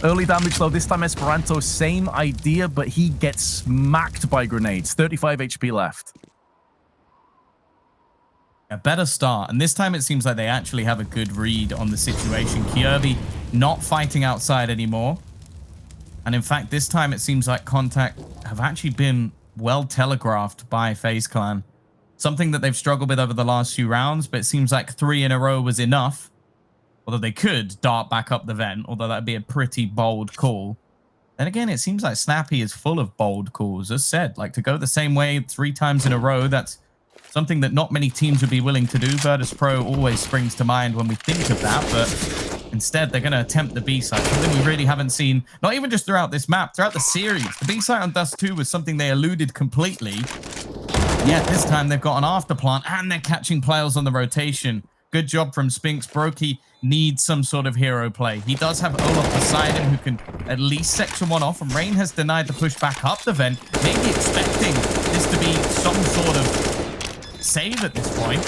early damage though. This time Esperanto, same idea, but he gets smacked by grenades. 35 HP left. A better start, and this time it seems like they actually have a good read on the situation. Kirby not fighting outside anymore, and in fact this time it seems like c0ntact have actually been well telegraphed by FaZe Clan. Something that they've struggled with over the last few rounds, but it seems like 3 in a row was enough. Although they could dart back up the vent, although that'd be a pretty bold call. Then again, it seems like Snappy is full of bold calls. As said, like, to go the same way 3 times in a row, that's something that not many teams would be willing to do. Virtus Pro always springs to mind when we think of that, but instead they're going to attempt the B site, something we really haven't seen, not even just throughout this map, throughout the series. The B site on Dust 2 was something they eluded completely. Yeah, this time they've got an after plant and they're catching players on the rotation. Good job from Spinks. Brokey needs some sort of hero play. He does have Olaf beside him who can at least section one off, and Rain has denied the push back up the vent, maybe expecting this to be some sort of save at this point.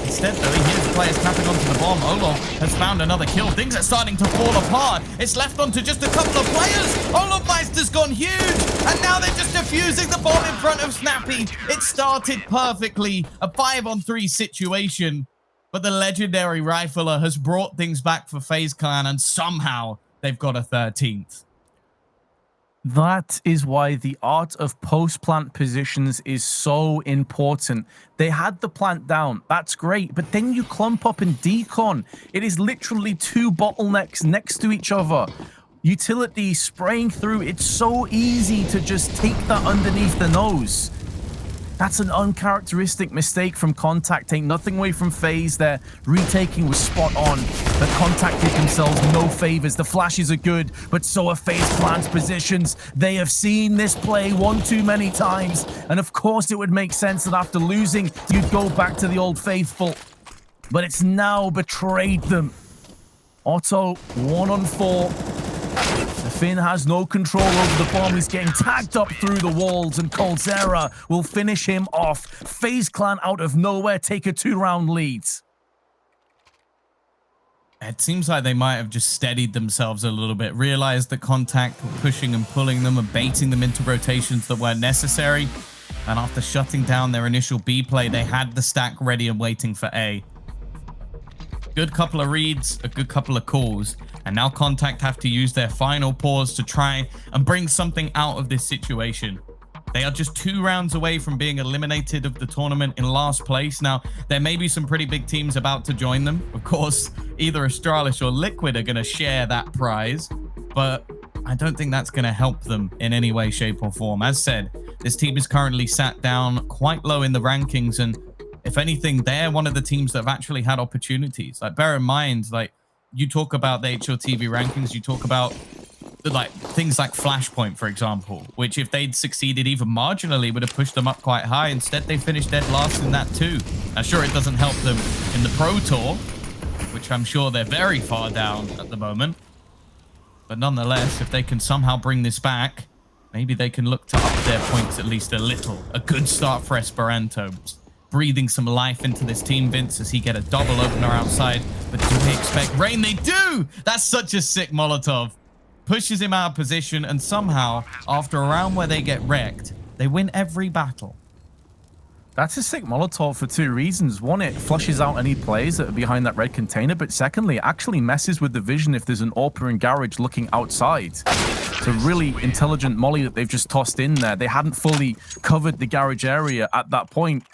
Instead, though, he hears players tapping onto the bomb. Olaf has found another kill. Things are starting to fall apart. It's left onto just a couple of players. Olaf Meister's gone huge, and now they're just defusing the bomb in front of Snappy. It started perfectly, a 5-on-3 situation, but the legendary rifler has brought things back for FaZe Clan, and somehow they've got a 13th. That is why the art of post-plant positions is so important. They had the plant down. That's great. But then you clump up and decon. It is literally 2 bottlenecks next to each other. Utility spraying through. It's so easy to just take that underneath the nose. That's an uncharacteristic mistake from c0ntact. Take nothing away from FaZe. Their retaking was spot on. But c0ntact did themselves no favors. The flashes are good, but so are FaZe Clan's positions. They have seen this play one too many times. And of course it would make sense that after losing, you'd go back to the old faithful. But it's now betrayed them. Otto, 1-on-4. Finn has no control over the bomb. He's getting tagged up through the walls, and c0ntact will finish him off. FaZe Clan out of nowhere take a 2-round lead. It seems like they might have just steadied themselves a little bit, realized that c0ntact were pushing and pulling them and baiting them into rotations that weren't necessary. And after shutting down their initial B play, they had the stack ready and waiting for A. Good couple of reads, a good couple of calls. And now c0ntact have to use their final pause to try and bring something out of this situation. They are just 2 rounds away from being eliminated of the tournament in last place. Now, there may be some pretty big teams about to join them. Of course, either Astralis or Liquid are going to share that prize, but I don't think that's going to help them in any way, shape, or form. As said, this team is currently sat down quite low in the rankings, and if anything, they're one of the teams that have actually had opportunities. Like, bear in mind, like, you talk about the HLTV rankings, you talk about like things like Flashpoint, for example, which if they'd succeeded even marginally would have pushed them up quite high. Instead, they finished dead last in that too. Now, sure, it doesn't help them in the Pro Tour, which I'm sure they're very far down at the moment. But nonetheless, if they can somehow bring this back, maybe they can look to up their points at least a little. A good start for Esperanto. Breathing some life into this team, Vince, as he get a double opener outside. But do they expect rain? They do! That's such a sick Molotov. Pushes him out of position, and somehow, after a round where they get wrecked, they win every battle. That's a sick Molotov for 2 reasons. One, it flushes out any players that are behind that red container, but secondly, it actually messes with the vision if there's an AWPer in garage looking outside. It's a really intelligent molly that they've just tossed in there. They hadn't fully covered the garage area at that point.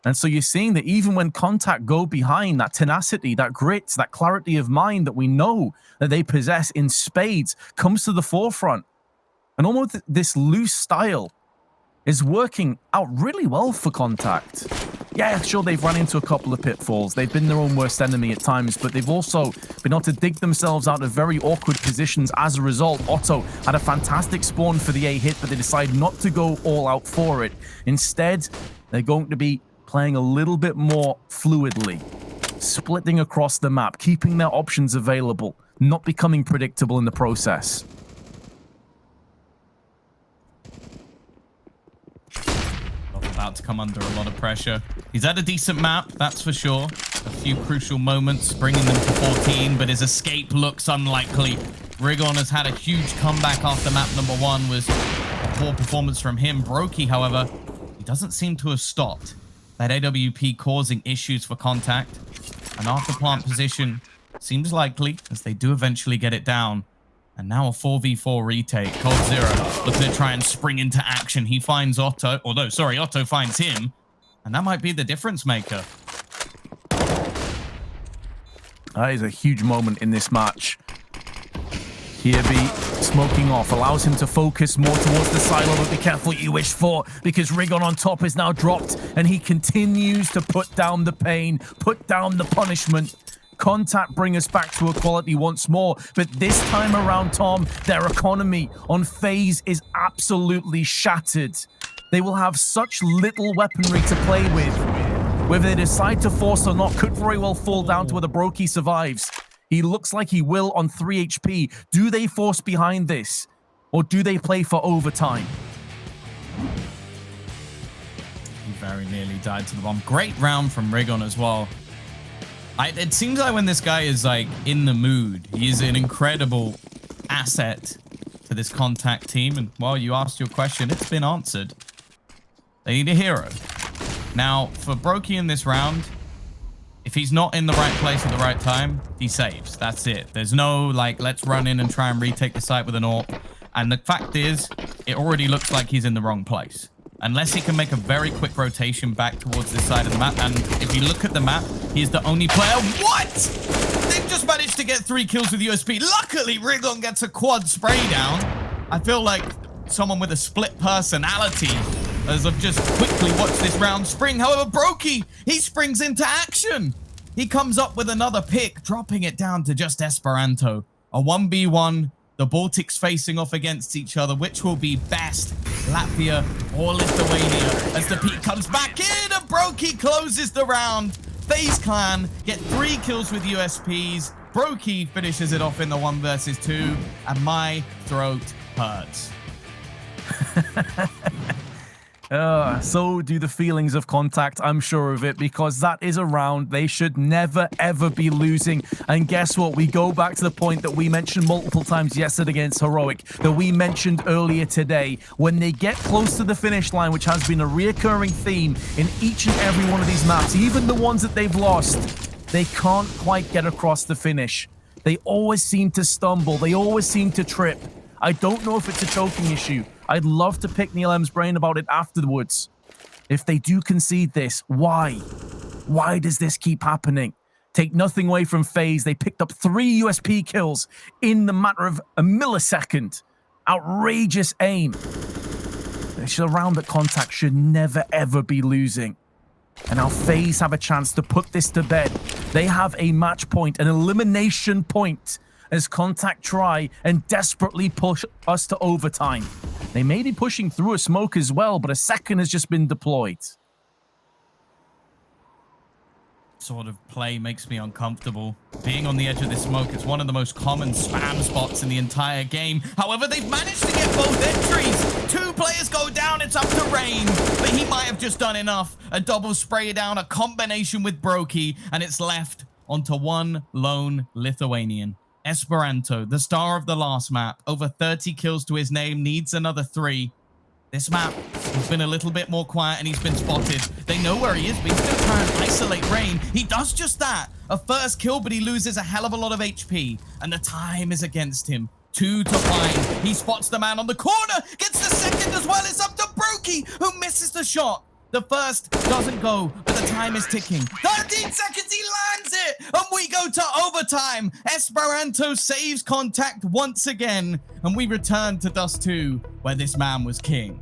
And so you're seeing that even when c0ntact go behind, that tenacity, that grit, that clarity of mind that we know that they possess in spades comes to the forefront. And almost this loose style is working out really well for c0ntact. Yeah, sure, they've run into a couple of pitfalls. They've been their own worst enemy at times, but they've also been able to dig themselves out of very awkward positions as a result. Otto had a fantastic spawn for the A hit, but they decided not to go all out for it. Instead, they're going to be playing a little bit more fluidly, splitting across the map, keeping their options available, not becoming predictable in the process. About to come under a lot of pressure. He's had a decent map, that's for sure. A few crucial moments, bringing them to 14, but his escape looks unlikely. Rigon has had a huge comeback after map number 1, was a poor performance from him. Brokey, however, he doesn't seem to have stopped that AWP causing issues for c0ntact. An after plant position seems likely, as they do eventually get it down. And now a 4v4 retake. Cold0 looking to try and spring into action. He finds Otto. Although, sorry, Otto finds him. And that might be the difference maker. That is a huge moment in this match. Kirby smoking off allows him to focus more towards the silo, but be careful what you wish for, because Rigon on top is now dropped, and he continues to put down the pain, put down the punishment. c0ntact bring us back to equality once more, but this time around, Tom, their economy on FaZe is absolutely shattered. They will have such little weaponry to play with. Whether they decide to force or not could very well fall down to whether Brokey survives. He looks like he will on 3 HP. Do they force behind this? Or do they play for overtime? He very nearly died to the bomb. Great round from Rigon as well. It seems like when this guy is like in the mood, he is an incredible asset to this c0ntact team. And while you asked your question, it's been answered. They need a hero. Now, for Brokey in this round, if he's not in the right place at the right time, he saves. That's it. There's no, like, let's run in and try and retake the site with an AWP. And the fact is, it already looks like he's in the wrong place. Unless he can make a very quick rotation back towards this side of the map. And if you look at the map, he's the only player. What? They've just managed to get 3 kills with USP. Luckily, Rigon gets a quad spray down. I feel like someone with a split personality, as I've just quickly watched this round spring. However, Brokey, he springs into action. He comes up with another pick, dropping it down to just Esperanto. A 1v1, the Baltics facing off against each other. Which will be best, Latvia or Lithuania? As the peak comes back in and Brokey closes the round. FaZe Clan get 3 kills with USPs. Brokey finishes it off in the 1 versus 2. And my throat hurts. So do the feelings of c0ntact, I'm sure of it, because that is a round they should never, ever be losing. And guess what? We go back to the point that we mentioned multiple times yesterday against Heroic, that we mentioned earlier today. When they get close to the finish line, which has been a reoccurring theme in each and every one of these maps, even the ones that they've lost, they can't quite get across the finish. They always seem to stumble. They always seem to trip. I don't know if it's a choking issue I'd love to pick Neil M's brain about it afterwards. If they do concede this, why? Why does this keep happening? Take nothing away from FaZe. They picked up 3 USP kills in the matter of a millisecond. Outrageous aim. A round that c0ntact should never, ever be losing. And now FaZe have a chance to put this to bed. They have a match point, an elimination point, as c0ntact try and desperately push us to overtime. They may be pushing through a smoke as well, but a second has just been deployed. Sort of play makes me uncomfortable. Being on the edge of this smoke is one of the most common spam spots in the entire game. However, they've managed to get both entries. 2 players go down, it's up to Rain, but he might have just done enough. A double spray down, a combination with Brokey, and it's left onto one lone Lithuanian. Esperanto, the star of the last map, over 30 kills to his name, needs another 3. This map has been a little bit more quiet and he's been spotted. They know where he is, but he's going to try and isolate Rain. He does just that. A first kill, but he loses a hell of a lot of HP. And the time is against him. 2 to 5. He spots the man on the corner. Gets the second as well. It's up to Brokey, who misses the shot. The first doesn't go, but the time is ticking. 13 seconds, he lands it! And we go to overtime. Esperanto saves c0ntact once again. And we return to Dust 2, where this man was king.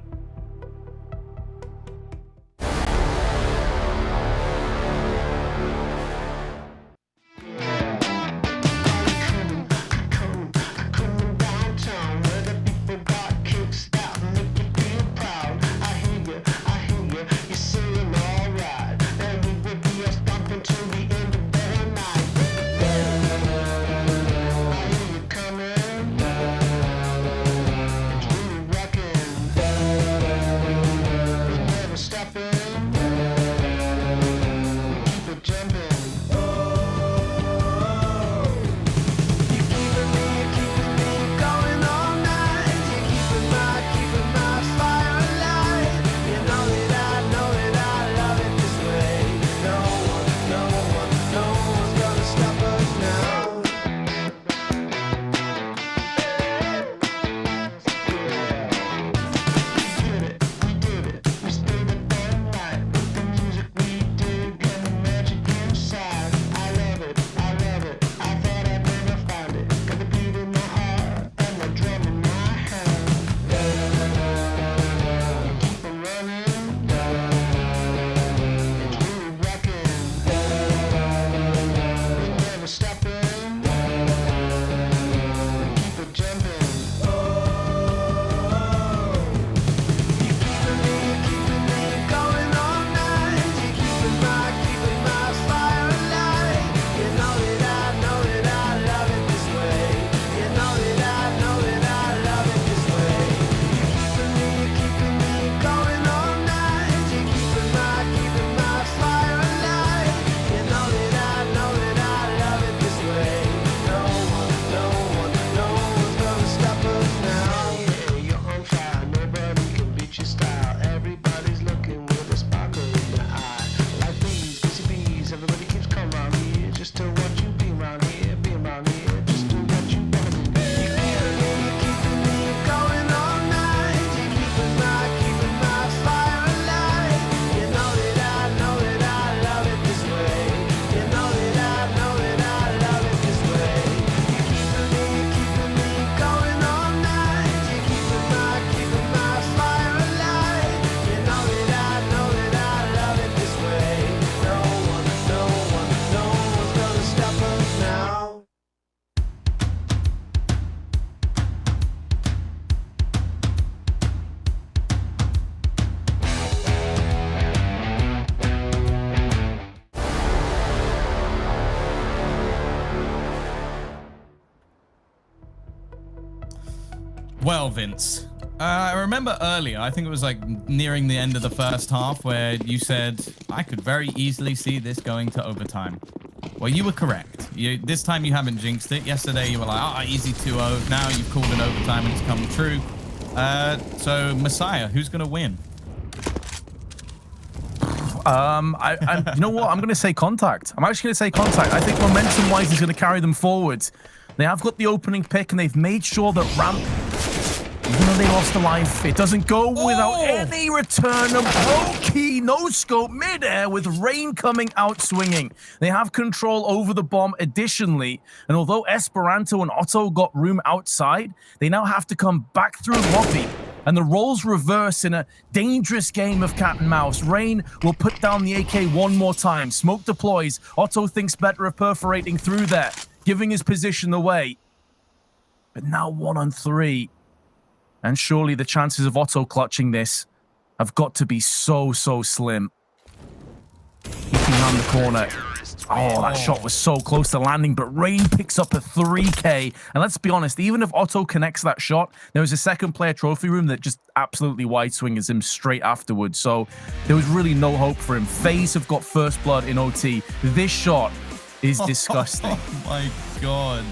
Well, Vince, I remember earlier, I think it was like nearing the end of the first half, where you said, I could very easily see this going to overtime. Well, you were correct. This time you haven't jinxed it. Yesterday you were like, oh, easy 2-0. Now you've called an overtime and it's come true. So, Messiah, who's going to win? You know what? I'm going to say c0ntact. I'm actually going to say c0ntact. I think momentum-wise is going to carry them forward. They have got the opening pick, and they've made sure that Ramp, even though And they lost a life. It doesn't go without any return. And Brokey, no scope, midair with Rain coming out swinging. They have control over the bomb additionally. And although Esperanto and Otto got room outside, they now have to come back through lobby. And the roles reverse in a dangerous game of cat and mouse. Rain will put down the AK one more time. Smoke deploys. Otto thinks better of perforating through there, giving his position away. But now 1-on-3. And surely the chances of Otto clutching this have got to be so slim. Peeking around the corner. Oh, that shot was so close to landing, but Rain picks up a 3K. And let's be honest, even if Otto connects that shot, there was a second player trophy room that just absolutely wide swings him straight afterwards. So there was really no hope for him. FaZe have got first blood in OT. This shot is disgusting. Oh my God.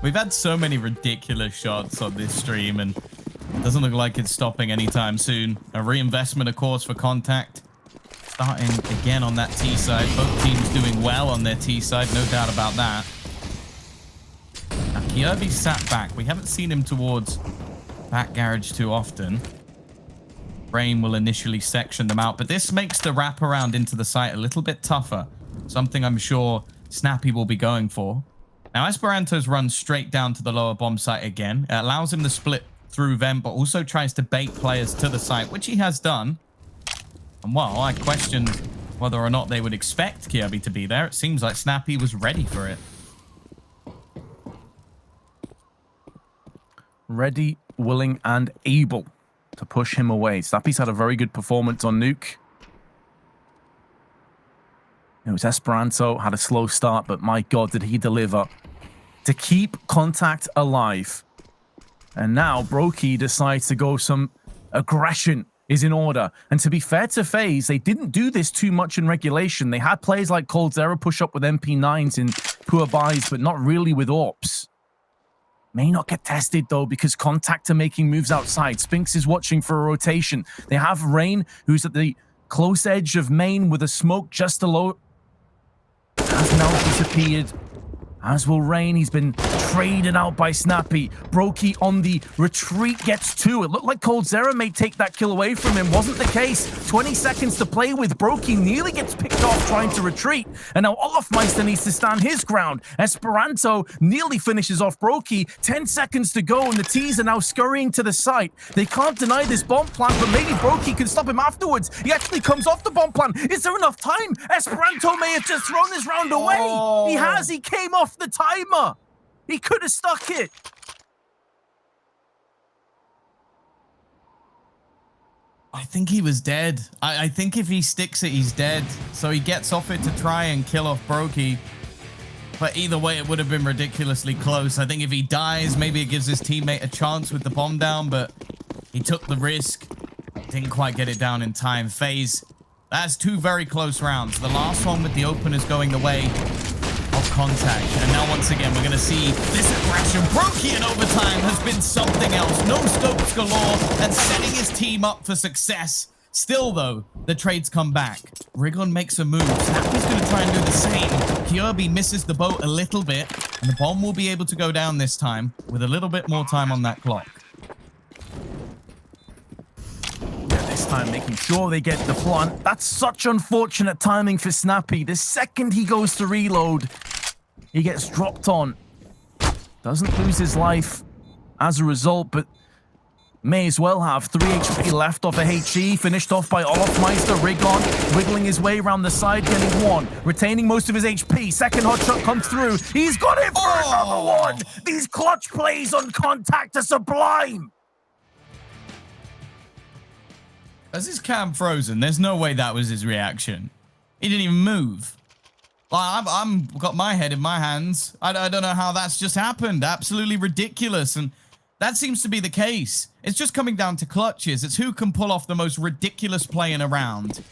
We've had so many ridiculous shots on this stream, and it doesn't look like it's stopping anytime soon. A reinvestment, of course, for c0ntact. Starting again on that T side. Both teams doing well on their T side, no doubt about that. Now, Kirby sat back. We haven't seen him towards back garage too often. Rain will initially section them out, but this makes the wraparound into the site a little bit tougher. Something I'm sure Snappy will be going for. Now, Esperanto's run straight down to the lower bomb site again. It allows him to split through vent, but also tries to bait players to the site, which he has done. And well, I questioned whether or not they would expect Kirby to be there. It seems like Snappy was ready for it. Ready, willing, and able to push him away. Snappy's had a very good performance on Nuke. It was Esperanto, had a slow start, but my God, did he deliver to keep c0ntact alive. And now Brokey decides to go some aggression is in order. And to be fair to FaZe, they didn't do this too much in regulation. They had players like c0ntact push up with MP9s in poor buys, but not really with AWPs. May not get tested though, because c0ntact are making moves outside. Spinks is watching for a rotation. They have Rain, who's at the close edge of main with a smoke just below. Has now disappeared, as will Rain. He's been traded out by Snappy. Brokey on the retreat gets two. It looked like c0ntact may take that kill away from him. Wasn't the case. 20 seconds to play with. Brokey nearly gets picked off trying to retreat. And now Olofmeister needs to stand his ground. Esperanto nearly finishes off Brokey. 10 seconds to go, and the T's are now scurrying to the site. They can't deny this bomb plant, but maybe Brokey can stop him afterwards. He actually comes off the bomb plant. Is there enough time? Esperanto may have just thrown this round away. He has. He came off the timer. He could have stuck it. I think he was dead. I think if he sticks it, he's dead. So he gets off it to try and kill off Brokey. But either way, it would have been ridiculously close. I think if he dies, maybe it gives his teammate a chance with the bomb down, but he took the risk. Didn't quite get it down in time. FaZe, that's two very close rounds. The last one with the openers going the way of c0ntact. And now once again, we're going to see this aggression. Brokey in overtime has been something else. No scopes galore and setting his team up for success. Still, though, the trades come back. Rigon makes a move. Snappy's going to try and do the same. Kirby misses the boat a little bit, and the bomb will be able to go down this time with a little bit more time on that clock. Yeah, this time making sure they get the plant. That's such unfortunate timing for Snappy. The second he goes to reload, he gets dropped on. Doesn't lose his life as a result, but may as well have 3 HP left off a HE, finished off by Olofmeister. Rigon wiggling his way around the side, getting one, retaining most of his HP. Second hot shot comes through. He's got it for another one. These clutch plays on c0ntact are sublime. As his cam frozen, there's no way that was his reaction. He didn't even move. Like, I'm got my head in my hands. I don't know how that's just happened. Absolutely ridiculous. And that seems to be the case. It's just coming down to clutches. It's who can pull off the most ridiculous play in a round.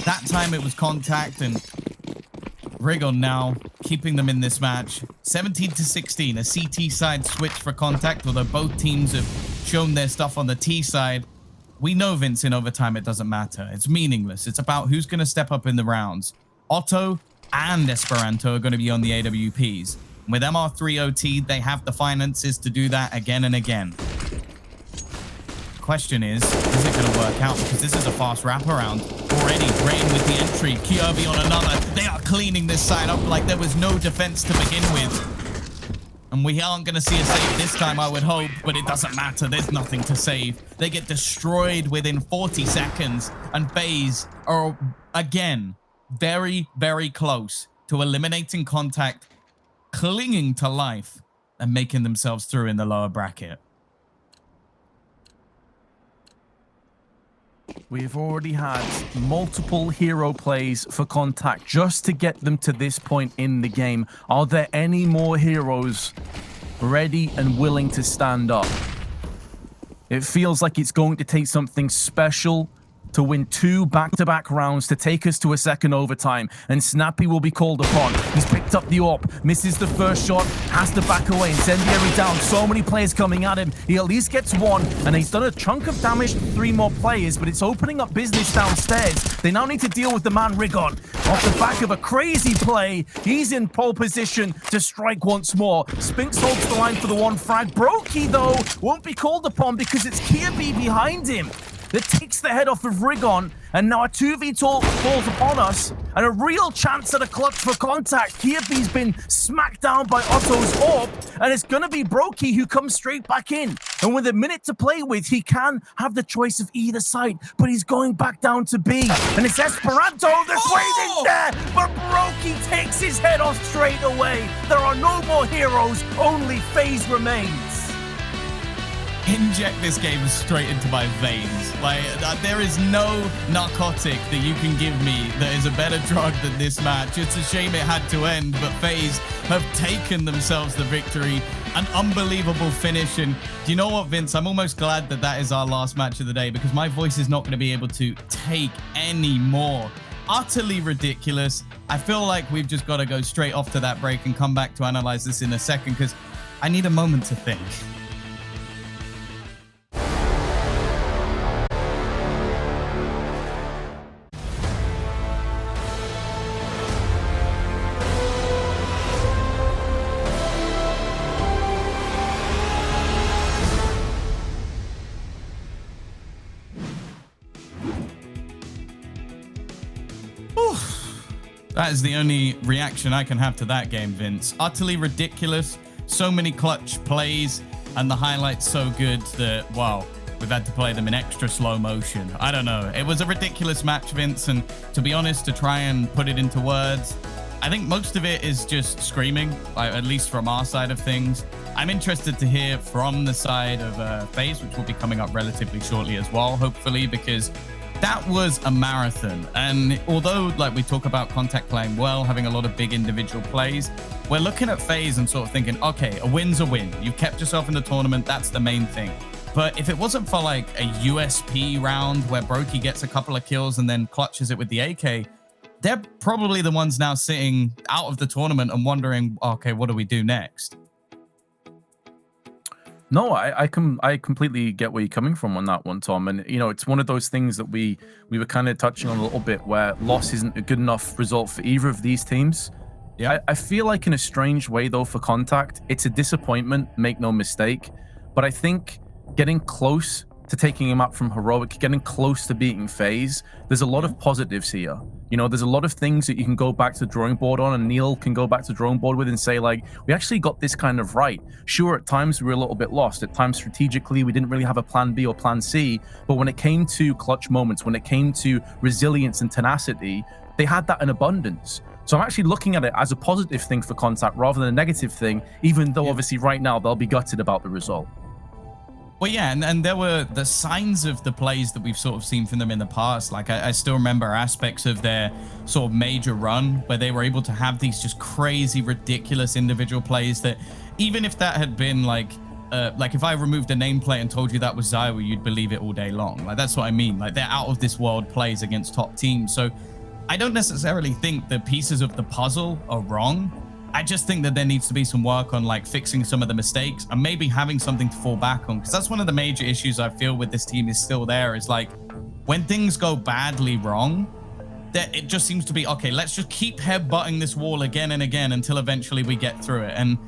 That time it was c0ntact, and Rigon now keeping them in this match. 17-16, a CT side switch for c0ntact, although both teams have shown their stuff on the T side. We know, Vince, in overtime it doesn't matter. It's meaningless. It's about who's going to step up in the rounds. Otto and Esperanto are going to be on the AWPs. With MR3 OT, they have the finances to do that again and again. question is it going to work out? Because this is a fast wraparound already. Rain with the entry, Kirby on another. They are cleaning this side up like there was no defense to begin with. And we aren't going to see a save this time, I would hope, but it doesn't matter. There's nothing to save. They get destroyed within 40 seconds, and FaZe are, again, very, very close to eliminating c0ntact, clinging to life, and making themselves through in the lower bracket. We've already had multiple hero plays for c0ntact just to get them to this point in the game. Are there any more heroes ready and willing to stand up? It feels like it's going to take something special to win 2 back-to-back rounds to take us to a second overtime, and Snappy will be called upon. He's picked up the AWP, misses the first shot, has to back away. Incendiary down, so many players coming at him. He at least gets 1, and he's done a chunk of damage to 3 more players, but it's opening up business downstairs. They now need to deal with the man Rigon. Off the back of a crazy play, he's in pole position to strike once more. Spinks holds the line for the 1 frag. Brokey, though, won't be called upon because it's Kirby behind him that takes the head off of Rigon, and now a 2v2 falls upon us, and a real chance at a clutch for c0ntact. Kirby's been smacked down by Otto's AWP, and it's gonna be Brokey who comes straight back in. And with a minute to play with, he can have the choice of either side, but he's going back down to B. And it's Esperanto that's waiting there, but Brokey takes his head off straight away. There are no more heroes, only FaZe remains. Inject this game straight into my veins. Like, there is no narcotic that you can give me that is a better drug than this match. It's a shame it had to end, but FaZe have taken themselves the victory. An unbelievable finish. And do you know what, Vince? I'm almost glad that that is our last match of the day, because my voice is not going to be able to take any more. Utterly ridiculous. I feel like we've just got to go straight off to that break and come back to analyze this in a second, because I need a moment to think. That is the only reaction I can have to that game, Vince. Utterly ridiculous. So many clutch plays, and the highlights so good that, wow, we've had to play them in extra slow motion. I don't know. It was a ridiculous match, Vince, and to be honest, to try and put it into words, I think most of it is just screaming, at least from our side of things. I'm interested to hear from the side of FaZe, which will be coming up relatively shortly as well, hopefully, because that was a marathon. And although, like, we talk about c0ntact playing well, having a lot of big individual plays, we're looking at FaZe and sort of thinking, okay, a win's a win. You've kept yourself in the tournament. That's the main thing. But if it wasn't for like a USP round where Brokey gets a couple of kills and then clutches it with the AK, they're probably the ones now sitting out of the tournament and wondering, okay, what do we do next? No, I completely get where you're coming from on that one, Tom. And, you know, it's one of those things that we were kind of touching on a little bit, where loss isn't a good enough result for either of these teams. Yeah, I feel like in a strange way, though, for c0ntact, it's a disappointment, make no mistake. But I think getting close to taking a map from Heroic, getting close to beating FaZe, there's a lot of positives here. You know, there's a lot of things that you can go back to the drawing board on, and Neil can go back to the drawing board with and say, like, we actually got this kind of right. Sure, at times we were a little bit lost. At times, strategically, we didn't really have a plan B or plan C. But when it came to clutch moments, when it came to resilience and tenacity, they had that in abundance. So I'm actually looking at it as a positive thing for c0ntact rather than a negative thing, even though obviously right now they'll be gutted about the result. Well, yeah, and there were the signs of the plays that we've sort of seen from them in the past. Like, I still remember aspects of their sort of major run where they were able to have these just crazy, ridiculous individual plays that even if that had been like if I removed a nameplate and told you that was Zywa, you'd believe it all day long. Like, that's what I mean. Like, they're out of this world plays against top teams. So I don't necessarily think the pieces of the puzzle are wrong. I just think that there needs to be some work on, like, fixing some of the mistakes and maybe having something to fall back on, because that's one of the major issues I feel with this team is still there, is like when things go badly wrong, that it just seems to be, okay, let's just keep headbutting this wall again and again until eventually we get through it. And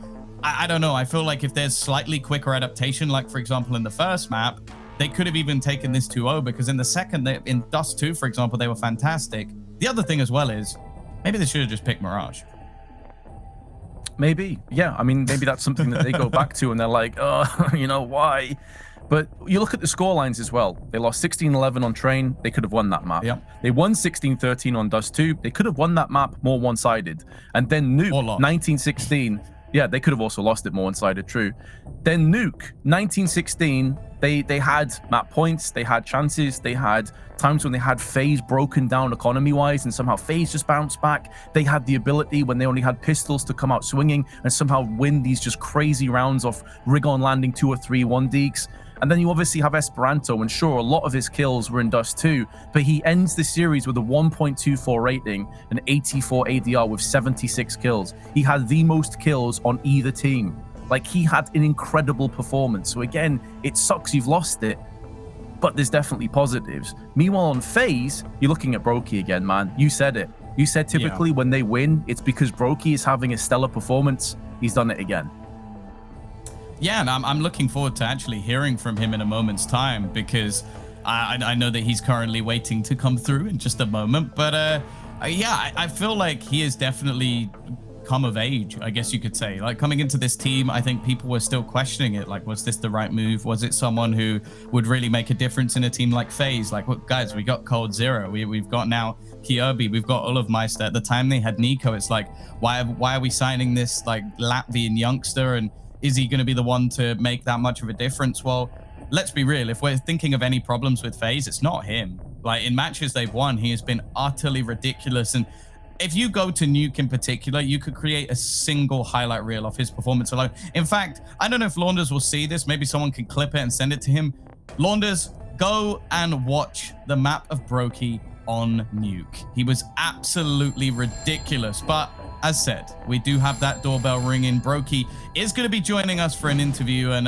I don't know, I feel like if there's slightly quicker adaptation, like for example in the first map, they could have even taken this 2-0 because in the second, in Dust 2, for example, they were fantastic. The other thing as well is maybe they should have just picked Mirage. Maybe, yeah. I mean, maybe that's something that they go back to and they're like, oh, you know, why? But you look at the score lines as well. They lost 16-11 on Train. They could have won that map. Yep. They won 16-13 on Dust 2. They could have won that map more one-sided. And then Nuke, 1916. Yeah, they could have also lost it more one-sided, true. Then Nuke, 1916, they had map points, they had chances, they had times when they had FaZe broken down economy-wise, and somehow FaZe just bounced back. They had the ability when they only had pistols to come out swinging and somehow win these just crazy rounds of Rigon landing 2 or 3 1-deeks. And then you obviously have Esperanto, and sure, a lot of his kills were in Dust 2, but he ends the series with a 1.24 rating, an 84 ADR with 76 kills. He had the most kills on either team. Like, he had an incredible performance. So again, it sucks you've lost it, but there's definitely positives. Meanwhile, on FaZe, you're looking at Brokey again, man. You said it. You said typically when they win, it's because Brokey is having a stellar performance. He's done it again. Yeah, and I'm looking forward to actually hearing from him in a moment's time because I know that he's currently waiting to come through in just a moment. But yeah, I feel like he has definitely come of age, I guess you could say. Like, coming into this team, I think people were still questioning it. Like, was this the right move? Was it someone who would really make a difference in a team like FaZe? Like, look, guys, we got c0ntact. We've got now c0ntact. We've got Olofmeister. At the time they had Nico, it's like, why are we signing this like Latvian youngster? And is he going to be the one to make that much of a difference? Well, let's be real. If we're thinking of any problems with FaZe, it's not him. Like, in matches they've won, he has been utterly ridiculous. And if you go to Nuke in particular, you could create a single highlight reel of his performance alone. In fact, I don't know if Launders will see this. Maybe someone can clip it and send it to him. Launders, go and watch the map of Brokey on Nuke. He was absolutely ridiculous. But as said, we do have that doorbell ringing. Brokey is going to be joining us for an interview. And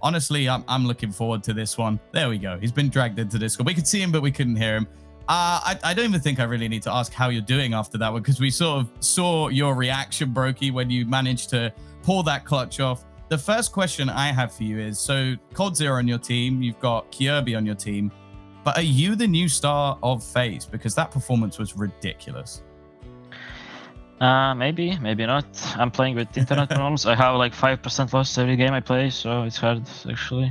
honestly, I'm looking forward to this one. There we go. He's been dragged into Discord. We could see him, but we couldn't hear him. I don't even think I really need to ask how you're doing after that one, because we sort of saw your reaction, Brokey, when you managed to pull that clutch off. The first question I have for you is, so c0ntact on your team, you've got c0ntact on your team, but are you the new star of FaZe? Because that performance was ridiculous. Maybe not. I'm playing with internet problems. I have like 5% loss every game I play, so it's hard actually.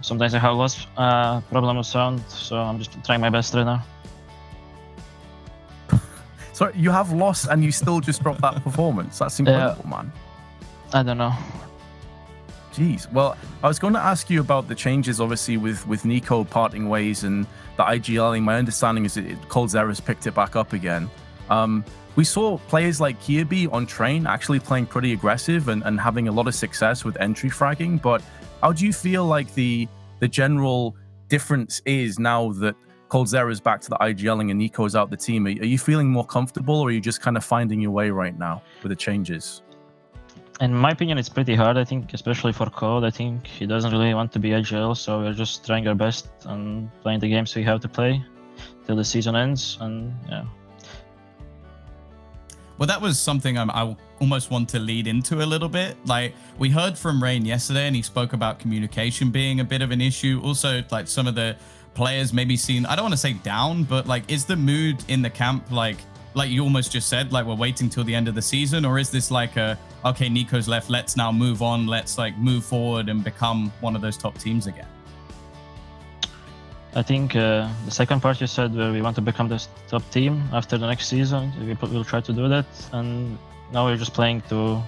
Sometimes I have lost problem with sound, so I'm just trying my best right now. So you have lost and you still just dropped that performance. That's incredible, man. I don't know. Jeez. Well, I was going to ask you about the changes, obviously, with Nico parting ways and the IGLing. My understanding is that c0ntact has picked it back up again. We saw players like c0ntact on Train actually playing pretty aggressive and having a lot of success with entry fragging, but how do you feel like the general difference is now that c0ntact is back to the IGLing and Nico's out the team? Are you feeling more comfortable, or are you just kind of finding your way right now with the changes? In my opinion, it's pretty hard, I think, especially for Code. I think he doesn't really want to be IGL, so we're just trying our best and playing the games we have to play till the season ends, and yeah. Well, that was something I almost want to lead into a little bit. Like, we heard from Rain yesterday, and he spoke about communication being a bit of an issue. Also, like, some of the players maybe seen, I don't want to say down, but like, is the mood in the camp like you almost just said, like, we're waiting till the end of the season? Or is this like okay, Nico's left, let's now move on, let's like move forward and become one of those top teams again? I think the second part you said, where we want to become the top team after the next season, we'll try to do that. And now we're just playing to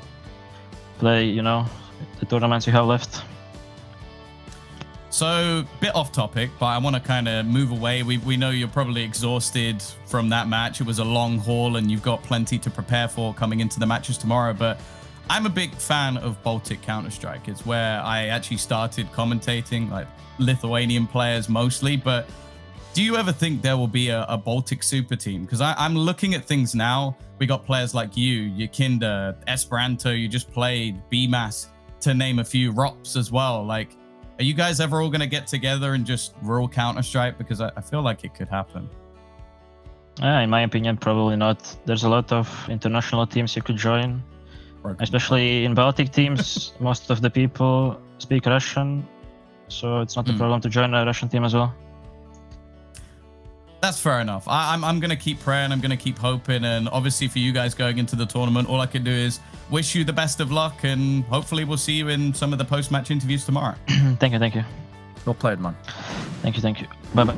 play, you know, the tournaments we have left. So, bit off topic, but I want to kind of move away. We know you're probably exhausted from that match. It was a long haul and you've got plenty to prepare for coming into the matches tomorrow. But I'm a big fan of Baltic Counter-Strike. It's where I actually started commentating, like Lithuanian players mostly. But do you ever think there will be a Baltic super team? Because I'm looking at things now. We got players like you, Yakinda, Esperanto, you just played, BMAS, to name a few, ROPS as well. Like, are you guys ever all going to get together and just rule Counter-Strike? Because I feel like it could happen. In my opinion, probably not. There's a lot of international teams you could join. Especially in Baltic teams, most of the people speak Russian. so it's not a problem to join a Russian team as well. That's fair enough. I'm going to keep praying. I'm going to keep hoping. And obviously for you guys going into the tournament, all I can do is wish you the best of luck. And hopefully we'll see you in some of the post-match interviews tomorrow. Thank you, thank you. Well played, man. Thank you, thank you. Bye-bye.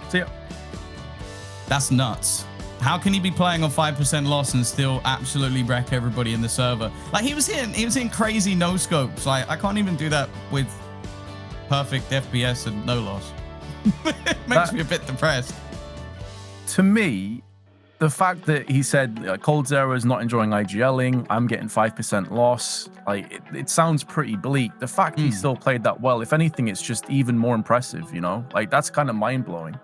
See ya. That's nuts. How can he be playing on 5% loss and still absolutely wreck everybody in the server? Like he was hitting crazy no scopes. Like I can't even do that with perfect FPS and no loss. It makes me a bit depressed. To me, the fact that he said Cold Zero is not enjoying IGLing, I'm getting 5% loss, like it sounds pretty bleak. The fact he still played that well, if anything, it's just even more impressive, you know? Like that's kind of mind-blowing.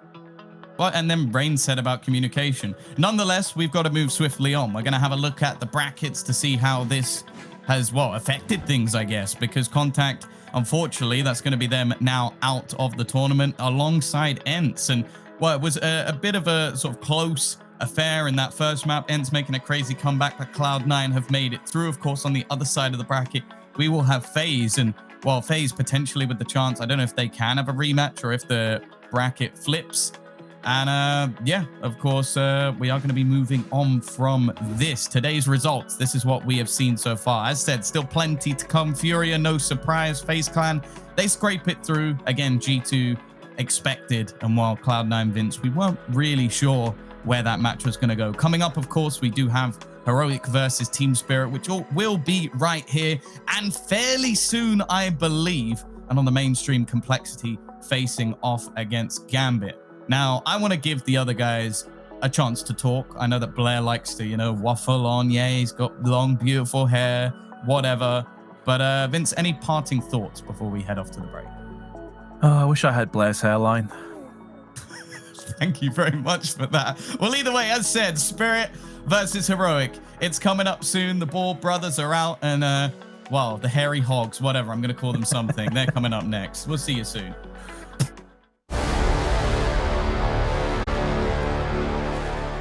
Well, and then Rain said about communication. Nonetheless, we've got to move swiftly on. We're going to have a look at the brackets to see how this has, well, affected things, I guess, because c0ntact, unfortunately, that's going to be them now out of the tournament alongside Ents. And, well, it was a bit of a sort of close affair in that first map. Ents making a crazy comeback, but Cloud9 have made it through. Of course, on the other side of the bracket, we will have FaZe. And, well, FaZe potentially with the chance, I don't know if they can have a rematch or if the bracket flips. And yeah, of course, we are going to be moving on from today's results. This is what we have seen so far. As said, still plenty to come. Furia, no surprise. FaZe Clan, they scrape it through. Again, G2 expected. And while Cloud9 Vince, we weren't really sure where that match was going to go. Coming up, of course, we do have Heroic versus Team Spirit, which will be right here and fairly soon, I believe. And on the mainstream, Complexity facing off against Gambit. Now, I want to give the other guys a chance to talk. I know that Blair likes to, you know, waffle on. Yeah, he's got long, beautiful hair, whatever. But Vince, any parting thoughts before we head off to the break? Oh, I wish I had Blair's hairline. Thank you very much for that. Well, either way, as said, Spirit versus Heroic. It's coming up soon. The Ball brothers are out and, well, the Hairy Hogs, whatever. I'm going to call them something. They're coming up next. We'll see you soon.